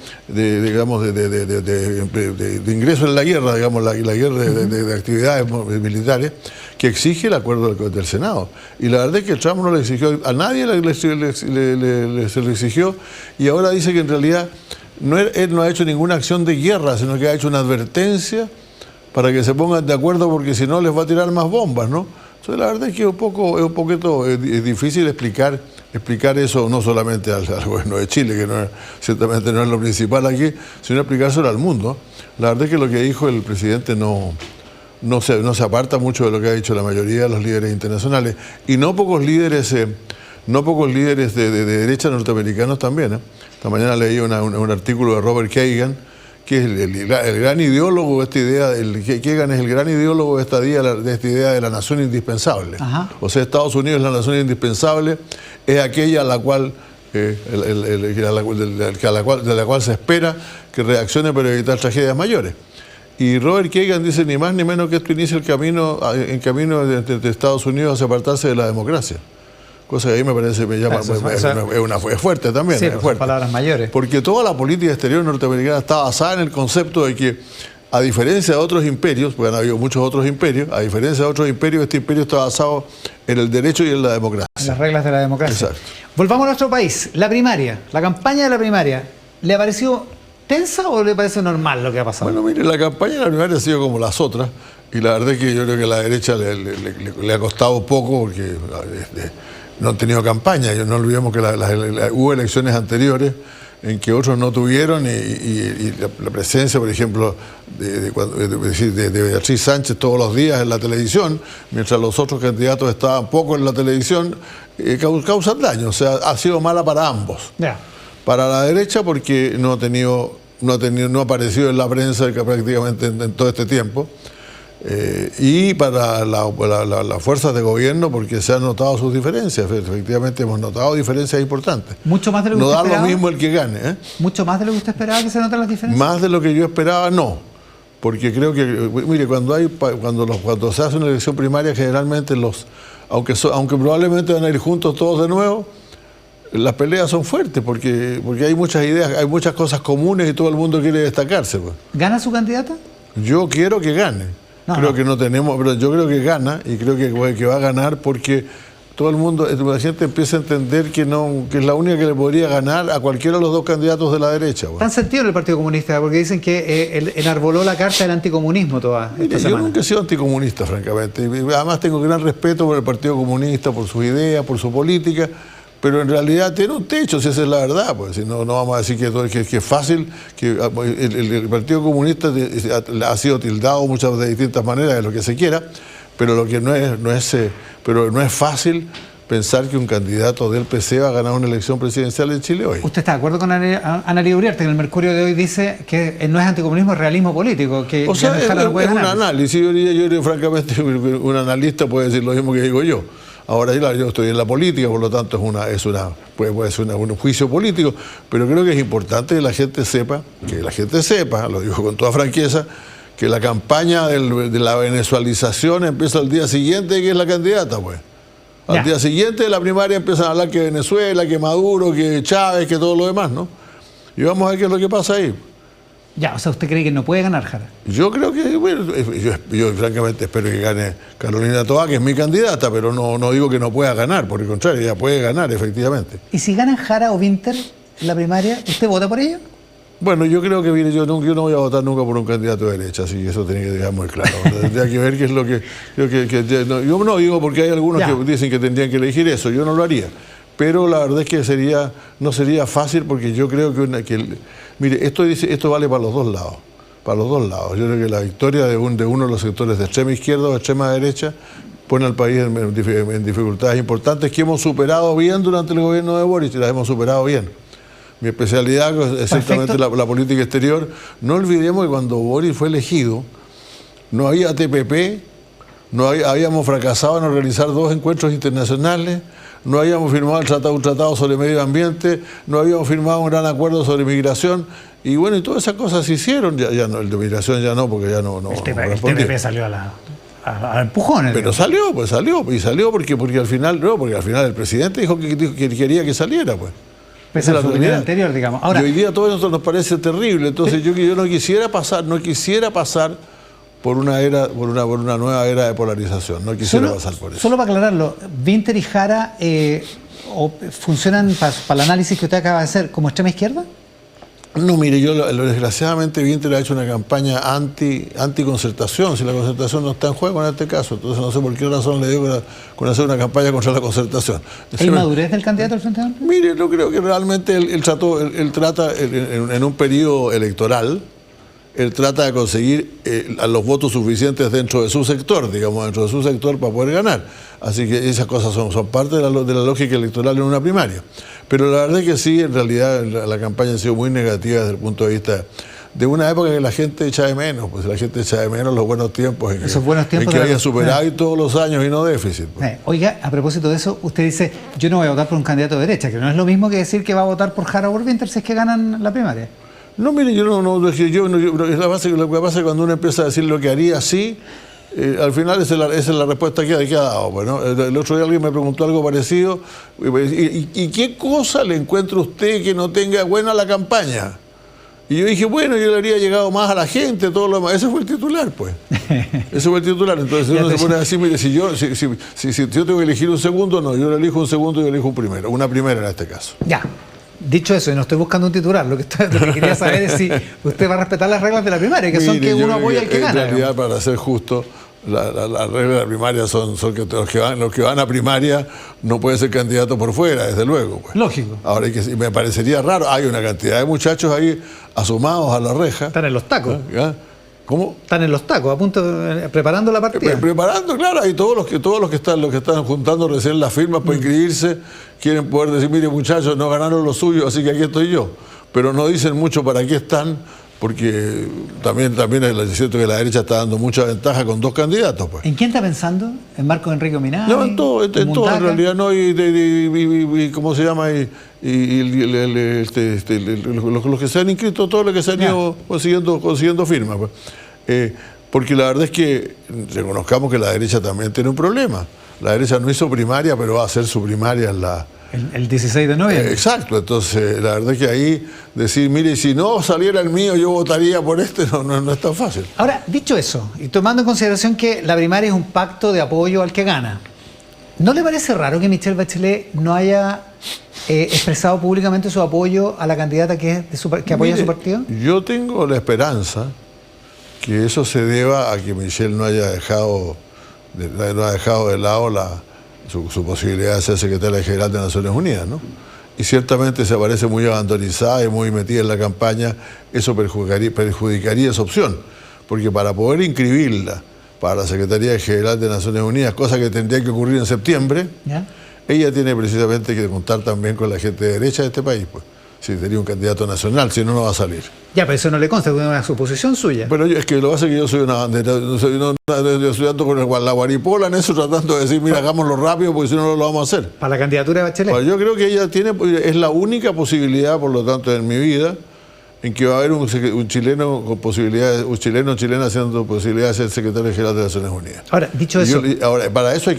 ingreso en la guerra, digamos, la guerra de actividades militares, que exige el acuerdo del Senado. Y la verdad es que Trump no le exigió, a nadie se le exigió, y ahora dice que en realidad él no ha hecho ninguna acción de guerra, sino que ha hecho una advertencia para que se pongan de acuerdo, porque si no les va a tirar más bombas, ¿no? Entonces la verdad es que es difícil explicar eso no solamente al gobierno de Chile, que ciertamente no es lo principal aquí, sino explicárselo al mundo. La verdad es que lo que dijo el presidente no se aparta mucho de lo que ha dicho la mayoría de los líderes internacionales, y no pocos líderes de derecha norteamericanos también. Esta mañana leí un artículo de Robert Kagan, que es el gran ideólogo de esta idea. Kagan es el gran ideólogo de esta idea de la nación indispensable. Ajá. O sea, Estados Unidos es la nación indispensable, es aquella a la cual de la cual se espera que reaccione para evitar tragedias mayores. Y Robert Kagan dice ni más ni menos que esto inicia el camino de Estados Unidos hacia apartarse de la democracia. Cosa que ahí me parece, es fuerte también. Sí, es son fuerte. palabras mayores. Porque toda la política exterior norteamericana está basada en el concepto de que, a diferencia de otros imperios, porque han habido muchos otros imperios, a diferencia de otros imperios, este imperio está basado en el derecho y en la democracia. Las reglas de la democracia. Exacto. Volvamos a nuestro país. La primaria, la campaña de la primaria, ¿le ha parecido tensa o le parece normal lo que ha pasado? Bueno, mire, la campaña de la primaria ha sido como las otras, y la verdad es que yo creo que a la derecha le ha costado poco porque no han tenido campaña. No olvidemos que hubo elecciones anteriores en que otros no tuvieron y la presencia, por ejemplo, de Beatriz Sánchez todos los días en la televisión, mientras los otros candidatos estaban poco en la televisión, causan daño. O sea, ha sido mala para ambos. Ya. Para la derecha porque no ha aparecido en la prensa prácticamente en todo este tiempo. Y para las fuerzas de gobierno porque se han notado sus diferencias. Efectivamente hemos notado diferencias importantes. ¿Mucho más de lo que no usted da esperaba? Lo mismo el que gane, ¿eh? ¿Mucho más de lo que usted esperaba que se notan las diferencias? Más de lo que yo esperaba, no. Porque creo que, mire, cuando se hace una elección primaria, generalmente aunque probablemente van a ir juntos todos de nuevo, las peleas son fuertes porque hay muchas ideas, hay muchas cosas comunes y todo el mundo quiere destacarse. Pues. ¿Gana su candidata? Yo quiero que gane. Pero yo creo que gana y creo que va a ganar porque todo el mundo, la gente empieza a entender que es la única que le podría ganar a cualquiera de los dos candidatos de la derecha. Bueno. Tan sentido en el Partido Comunista, porque dicen que enarboló la carta del anticomunismo toda esta semana. Yo nunca he sido anticomunista, francamente. Además tengo gran respeto por el Partido Comunista, por sus ideas, por su política. Pero en realidad tiene un techo, si esa es la verdad, pues si no vamos a decir que es fácil, que el Partido Comunista ha sido tildado de distintas maneras de lo que se quiera, pero lo que no es fácil pensar que un candidato del PC va a ganar una elección presidencial en Chile hoy. ¿Usted está de acuerdo con Ana Lidia Uriarte, que en el Mercurio de hoy dice que no es anticomunismo, es realismo político? Que o sea, es no puede un análisis. análisis. Yo creo, francamente, un analista puede decir lo mismo que digo yo. Ahora yo estoy en la política, por lo tanto puede ser un juicio político, pero creo que es importante que la gente sepa, lo digo con toda franqueza, que la campaña de la venezualización empieza al día siguiente que es la candidata, pues. Al día siguiente de la primaria empiezan a hablar que Venezuela, que Maduro, que Chávez, que todo lo demás, ¿no? Y vamos a ver qué es lo que pasa ahí. Ya, o sea, ¿usted cree que no puede ganar Jara? Yo creo que, bueno, yo francamente espero que gane Carolina Toá, que es mi candidata, pero no digo que no pueda ganar, por el contrario, ella puede ganar, efectivamente. ¿Y si ganan Jara o Winter en la primaria, usted vota por ello? Bueno, yo creo que, mire, yo no voy a votar nunca por un candidato de derecha, así que eso tiene que dejar muy claro. Tendría que ver qué es lo que... yo no digo porque hay algunos que dicen que tendrían que elegir eso, yo no lo haría. Pero la verdad es que no sería fácil porque yo creo mire, esto vale para los dos lados. Para los dos lados. Yo creo que la victoria de uno de los sectores de extrema izquierda o de extrema derecha pone al país en dificultades importantes que hemos superado bien durante el gobierno de Boric y las hemos superado bien. Mi especialidad es exactamente la política exterior. No olvidemos que cuando Boric fue elegido no había TPP, habíamos fracasado en organizar 2 encuentros internacionales, no habíamos firmado un tratado sobre medio ambiente, no habíamos firmado un gran acuerdo sobre migración, y bueno, y todas esas cosas se hicieron, ya no, el de migración ya no, porque ya no el TPP salió a empujones. Pero salió porque al final el presidente dijo que quería que saliera, pues. Pese a la opinión anterior, digamos. Ahora, y hoy día todo eso nos parece terrible, entonces yo no quisiera pasar por una nueva era de polarización. No quisiera pasar por eso. Solo para aclararlo, ¿Winter y Jara funcionan para el análisis que usted acaba de hacer como extrema izquierda? No, mire, desgraciadamente Winter ha hecho una campaña anticoncertación, si la concertación no está en juego en este caso, entonces no sé por qué razón le dio con hacer una campaña contra la concertación. ¿Hay madurez del candidato del Frente Amplio? Mire, yo creo que realmente él trata en un periodo electoral, él trata de conseguir los votos suficientes dentro de su sector, para poder ganar. Así que esas cosas son parte de la lógica electoral en una primaria. Pero la verdad es que sí, en realidad la campaña ha sido muy negativa desde el punto de vista de una época que la gente echa de menos, pues la gente echa de menos los buenos tiempos en que había superávit todos los años y no déficit. Pues. Oiga, a propósito de eso, usted dice, yo no voy a votar por un candidato de derecha, que no es lo mismo que decir que va a votar por Jara o por Winter si es que ganan la primaria. No, mire, lo que pasa es que cuando uno empieza a decir lo que haría así, al final esa es la respuesta que ha dado. Pues, ¿no? El otro día alguien me preguntó algo parecido, ¿y qué cosa le encuentra usted que no tenga buena la campaña? Y yo dije, bueno, yo le habría llegado más a la gente, todo lo demás. Ese fue el titular, pues. Ese fue el titular. Entonces uno se pone a decir, mire, si yo tengo que elegir un segundo, no, yo le elijo un segundo y yo elijo un primero. Una primera en este caso. Ya. Dicho eso, y no estoy buscando un titular, lo que quería saber es si usted va a respetar las reglas de la primaria, que son Mire, que yo uno creo apoya al que en gana. realidad, para ser justo, las reglas de la primaria son que los que van a primaria no pueden ser candidatos por fuera, desde luego. Pues. Lógico. Ahora, me parecería raro, hay una cantidad de muchachos ahí asomados a la reja. Están en los tacos. ¿Ya? ¿Cómo? Están en los tacos, a punto preparando la partida. Preparando, claro, hay todos los que están juntando recién las firmas para inscribirse, quieren poder decir, mire muchachos, no ganaron lo suyo, así que aquí estoy yo. Pero no dicen mucho para qué están, porque también es cierto que la derecha está dando mucha ventaja con 2 candidatos. Pues. ¿En quién está pensando? ¿En Marco Enrique Minami? No, en todo, en realidad no, y ¿cómo se llama? Los que se han inscrito, todos los que se han ido consiguiendo firmas. Pues. Porque la verdad es que reconozcamos que la derecha también tiene un problema. La derecha no hizo primaria, pero va a hacer su primaria en la... El 16 de noviembre. Exacto, entonces la verdad es que ahí decir, mire, si no saliera el mío, yo votaría por este, no es tan fácil. Ahora, dicho eso, y tomando en consideración que la primaria es un pacto de apoyo al que gana, ¿no le parece raro que Michelle Bachelet no haya expresado públicamente su apoyo a la candidata que apoya a su partido? Yo tengo la esperanza que eso se deba a que Michelle no haya dejado de lado su posibilidad de ser secretaria general de Naciones Unidas, ¿no? Y ciertamente se parece muy abandonizada y muy metida en la campaña, eso perjudicaría esa opción, porque para poder inscribirla para la Secretaría General de Naciones Unidas, cosa que tendría que ocurrir en septiembre, ¿ya? Ella tiene precisamente que contar también con la gente de derecha de este país, pues, si tenía un candidato nacional, si no, no va a salir. Ya, pero eso no le consta, es una suposición suya. Pero es que lo que pasa es que yo soy una bandera, yo estoy dando con la guaripola en eso, tratando de decir, mira, hagámoslo rápido, porque si no, no lo vamos a hacer. Para la candidatura de Bachelet. Bueno, yo creo que ella es la única posibilidad, por lo tanto, en mi vida, en que va a haber un chileno con posibilidades, un chileno o chilena haciendo posibilidad de ser secretario general de Naciones Unidas. Ahora, dicho eso... Ahora, para eso hay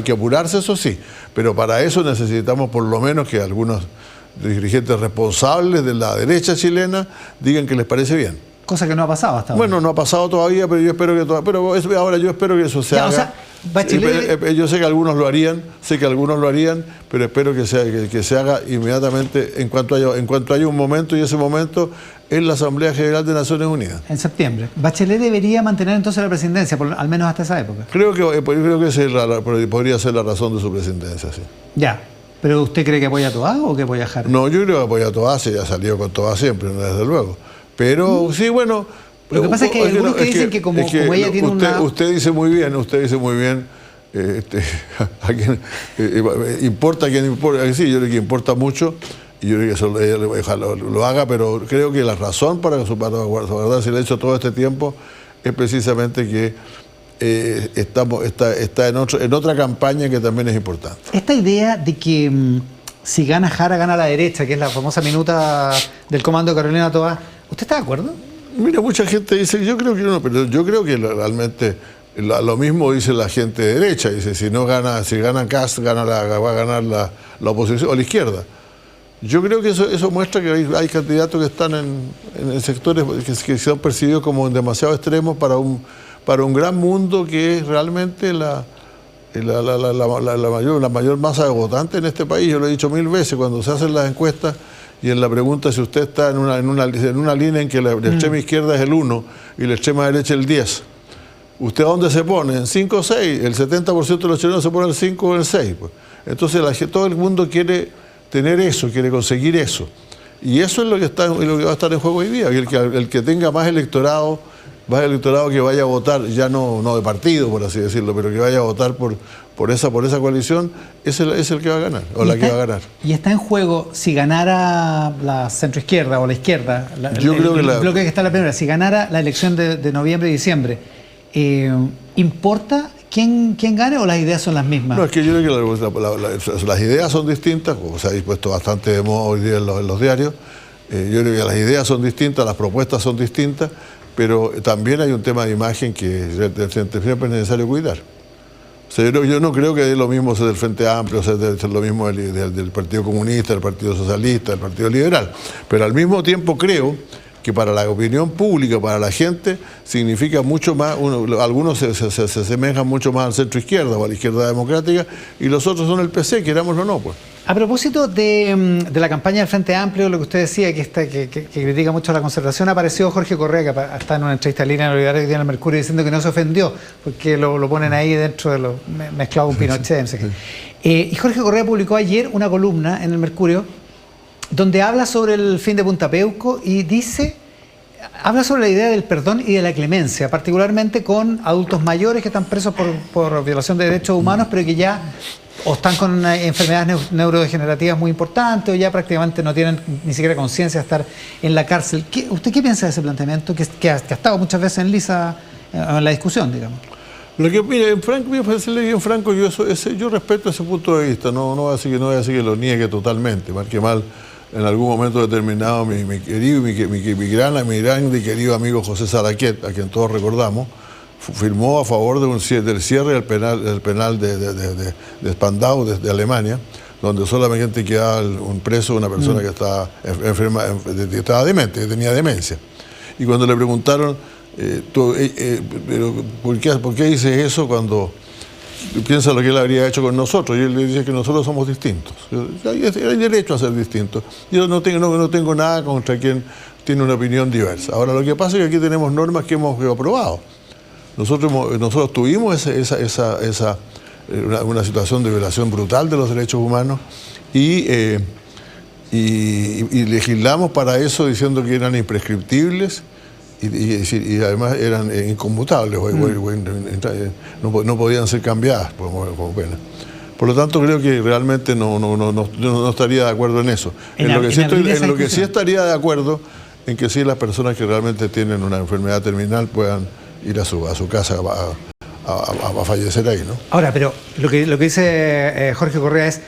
que apurarse, eso sí, pero para eso necesitamos por lo menos que algunos dirigentes responsables de la derecha chilena digan que les parece bien. Cosa que no ha pasado hasta ahora. Bueno, no ha pasado todavía, pero yo espero que ahora yo espero que eso se haga. O sea, Bachelet... Yo sé que algunos lo harían, pero espero que se haga inmediatamente en cuanto haya un momento, y ese momento es la Asamblea General de Naciones Unidas. En septiembre. Bachelet debería mantener entonces la presidencia, al menos hasta esa época. Creo que esa podría ser la razón de su presidencia, sí. Ya. ¿Pero usted cree que apoya a Toás o que apoya a Jara? No, yo creo que apoya a Toás, ya ha salido con Toás siempre, desde luego. Pero sí, bueno... Lo que pasa es que hay algunos que dicen que como ella tiene Usted dice muy bien, a quien importa, quien importa, sí, yo creo que importa mucho, y yo creo que eso ella ojalá lo haga, pero creo que la razón para guardar silencio todo este tiempo es precisamente que está en otra campaña que también es importante. Esta idea de que si gana Jara, gana la derecha, que es la famosa minuta del comando de Carolina Toás, ¿usted está de acuerdo? Mira, mucha gente dice, yo creo que no, pero yo creo que realmente lo mismo dice la gente de derecha, dice, si gana Kast, va a ganar la oposición o la izquierda. Yo creo que eso muestra que hay candidatos que están en sectores que se han percibido como demasiado extremos para un gran mundo que es realmente la mayor masa de votantes en este país. Yo lo he dicho 1000 veces, cuando se hacen las encuestas y en la pregunta si usted está en una línea en que la extrema izquierda es el 1 y la extrema derecha el 10, ¿usted a dónde se pone? ¿En 5 o 6? El 70% de los chilenos se pone el 5 o el 6. Pues. Entonces todo el mundo quiere tener eso, quiere conseguir eso. Y eso es lo que va a estar en juego hoy día. El que tenga más electorado que vaya a votar, ya no de partido, por así decirlo, pero que vaya a votar por esa coalición, es el que va a ganar, o la que va a ganar. Y está en juego, si ganara la centroizquierda o la izquierda, yo creo que el bloque que está en la primera, si ganara la elección de noviembre y diciembre, ¿importa quién gane o las ideas son las mismas? No, es que yo creo que las ideas son distintas, como se ha dispuesto bastante de moda hoy día en los diarios. Yo creo que las ideas son distintas, las propuestas son distintas, pero también hay un tema de imagen que siempre es necesario cuidar. O sea, yo no creo que dé lo mismo ser del Frente Amplio, o sea, lo mismo del Partido Comunista, del Partido Socialista, del Partido Liberal, pero al mismo tiempo creo que para la opinión pública, para la gente, significa mucho más, algunos se asemejan mucho más al centro izquierda o a la izquierda democrática, y los otros son el PC, querámoslo o no, pues. A propósito de la campaña del Frente Amplio, lo que usted decía, que critica mucho a la concertación, apareció Jorge Correa, que está en una entrevista en línea que tiene el Mercurio, diciendo que no se ofendió, porque lo ponen ahí dentro de los mezclado con Pinochet, no sé qué. Y Jorge Correa publicó ayer una columna en el Mercurio, donde habla sobre el fin de Punta Peuco y habla sobre la idea del perdón y de la clemencia, particularmente con adultos mayores que están presos por violación de derechos humanos, pero que ya o están con enfermedades neurodegenerativas muy importantes o ya prácticamente no tienen ni siquiera conciencia de estar en la cárcel. ¿Usted qué piensa de ese planteamiento que ha estado muchas veces en la discusión, digamos? Lo que, mire, en Franco, yo respeto ese punto de vista, no voy a decir que lo niegue totalmente, más que mal. En algún momento determinado, mi querido, mi gran y querido amigo José Saraquet, a quien todos recordamos, firmó a favor del cierre del penal de Spandau de Alemania, donde solamente quedaba un preso, una persona que estaba enferma, estaba demente, que tenía demencia. Y cuando le preguntaron, pero ¿por qué dices eso cuando piensa lo que él habría hecho con nosotros? Y él le dice que nosotros somos distintos. Hay derecho a ser distintos. Yo no tengo nada contra quien tiene una opinión diversa. Ahora, lo que pasa es que aquí tenemos normas que hemos aprobado. Nosotros tuvimos una situación de violación brutal de los derechos humanos y legislamos para eso diciendo que eran imprescriptibles y además eran inconmutables, no podían ser cambiadas como pena. Por lo tanto, creo que realmente no estaría de acuerdo en eso. En lo que sí estaría de acuerdo en que sí las personas que realmente tienen una enfermedad terminal puedan ir a su casa a fallecer ahí, ¿no? Ahora, pero lo que dice Jorge Correa es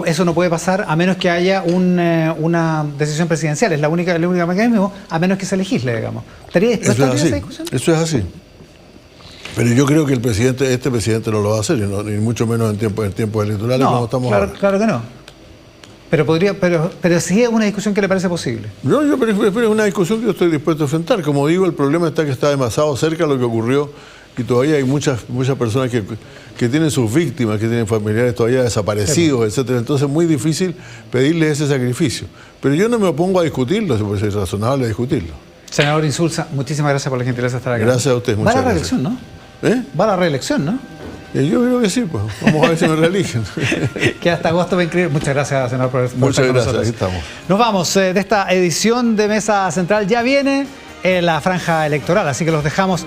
eso no puede pasar a menos que haya una decisión presidencial. Es la única mecanismo, a menos que se legisle, digamos. ¿Estaría dispuesto a esa discusión? Eso es así. Pero yo creo que este presidente no lo va a hacer, ni mucho menos en tiempos electorales como estamos ahora. Claro que no. Pero sí es una discusión que le parece posible. No, pero es una discusión que yo estoy dispuesto a enfrentar. Como digo, el problema está que está demasiado cerca de lo que ocurrió y todavía hay muchas personas que tienen sus víctimas, que tienen familiares todavía desaparecidos, etcétera. Entonces es muy difícil pedirles ese sacrificio. Pero yo no me opongo a discutirlo, si puede ser razonable discutirlo. Senador Insulza, muchísimas gracias por la gentileza de estar acá. Gracias a usted. Va a la reelección, ¿no? Va a la reelección, ¿no? Yo creo que sí, pues. Vamos a ver si me reeligen. Que hasta agosto va a inscribir. Muchas gracias, senador, por Muchas estar con gracias, nosotros. aquí estamos. Nos vamos de esta edición de Mesa Central. Ya viene la franja electoral, así que los dejamos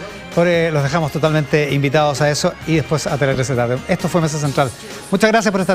totalmente invitados a eso y después a Tele 13 tarde. Esto fue Mesa Central. Muchas gracias por estar ahí.